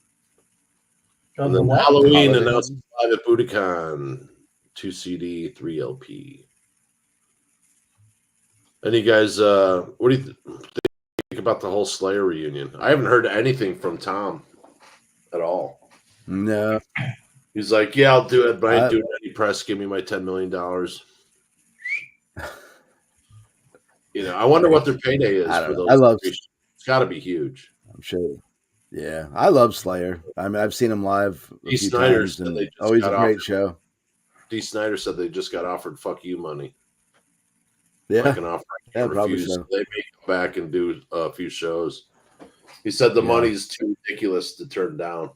And then Halloween announced live at Budokan, 2 CD, 3 LP. And you guys, what do you think about the whole Slayer reunion? I haven't heard anything from Tom at all. No. He's like, yeah, I'll do it, but I ain't doing any press. Give me my $10 million. You know, I wonder what their payday is for those. It's got to be huge. I'm sure. Yeah, I love Slayer. I mean, I've seen him live a few times, and always a great show. D. Snyder said they just got offered "fuck you" money. Yeah, like an offer. Probably so. They may come back and do a few shows. He said the money's too ridiculous to turn down.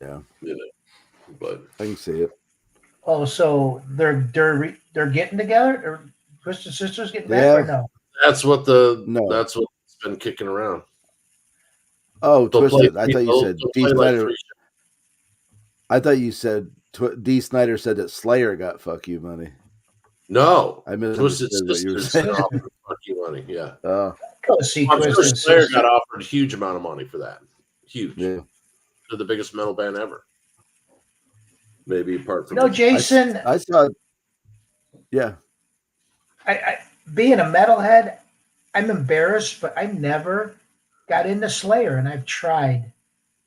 Yeah, you know, but I can see it. Oh, so they're getting together? Or Twisted Sisters getting back or no? That's what's been kicking around. Oh, Twisted. I thought you said D. Snyder. I thought you said D. Snyder said that Slayer got "fuck you" money. No, I misunderstood what you were saying. "Fuck you" money. Yeah. Go see I'm sure Slayer got offered a huge amount of money for that. Huge. Yeah. They're the biggest metal band ever. Maybe apart from Jason. I saw. Yeah. I being a metalhead, I'm embarrassed, but I never got into Slayer, and I've tried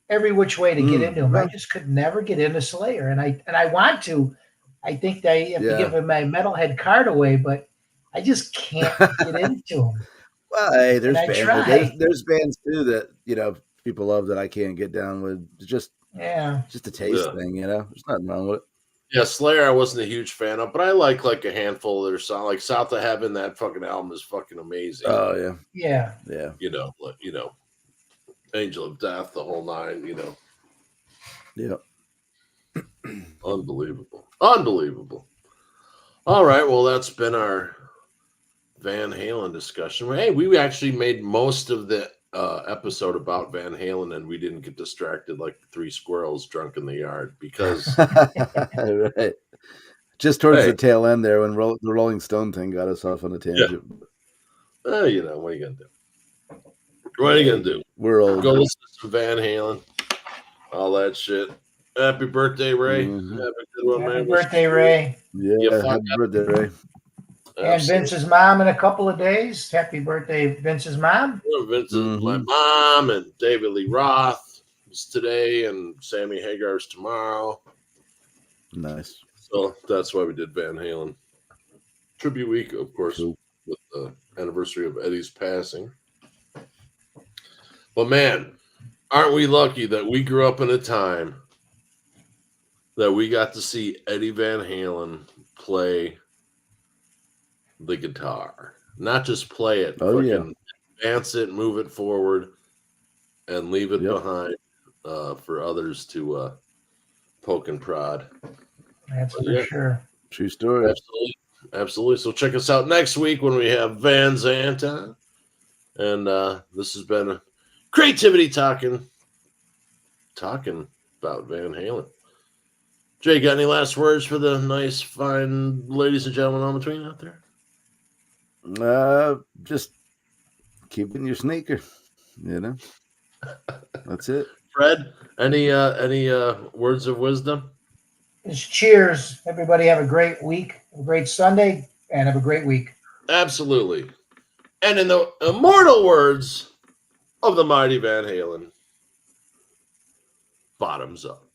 every which way to get into him. I just could never get into Slayer, and I want to. I think I have to give him my metalhead card away, but I just can't get into him. Well, hey, there's there's bands too that people love that I can't get down with. It's just a taste thing, There's nothing wrong with it. Yeah, Slayer I wasn't a huge fan of, but I like a handful of their songs. Like South of Heaven, that fucking album is fucking amazing. Oh yeah. Angel of Death, the whole nine, Yeah. Unbelievable. All right, well, that's been our Van Halen discussion. Hey, we actually made most of the episode about Van Halen, and we didn't get distracted like three squirrels drunk in the yard because right. Just towards the tail end there when the Rolling Stone thing got us off on a tangent. What are you gonna do? What are you gonna do? We're old. Go listen to some Van Halen, all that shit. Happy birthday, Ray! Mm-hmm. Have a good one, man. Happy birthday, Ray! Yeah, happy birthday, Ray. And Vince's mom in a couple of days. Happy birthday, Vince's mom. Vince's my mom, and David Lee Roth is today, and Sammy Hagar's tomorrow. Nice. So that's why we did Van Halen tribute week, of course, with the anniversary of Eddie's passing. But man, aren't we lucky that we grew up in a time that we got to see Eddie Van Halen play the guitar, not just play it, advance it, move it forward, and leave it behind for others to poke and prod. That's for sure. True story. Absolutely. So check us out next week when we have Van Zanta, and this has been Creativity talking about Van Halen. Jay, got any last words for the nice, fine ladies and gentlemen on between out there? Just keep in your sneaker, That's it. Fred, any words of wisdom? Just cheers. Everybody have a great week, a great Sunday, and have a great week. Absolutely. And in the immortal words of the mighty Van Halen, bottoms up.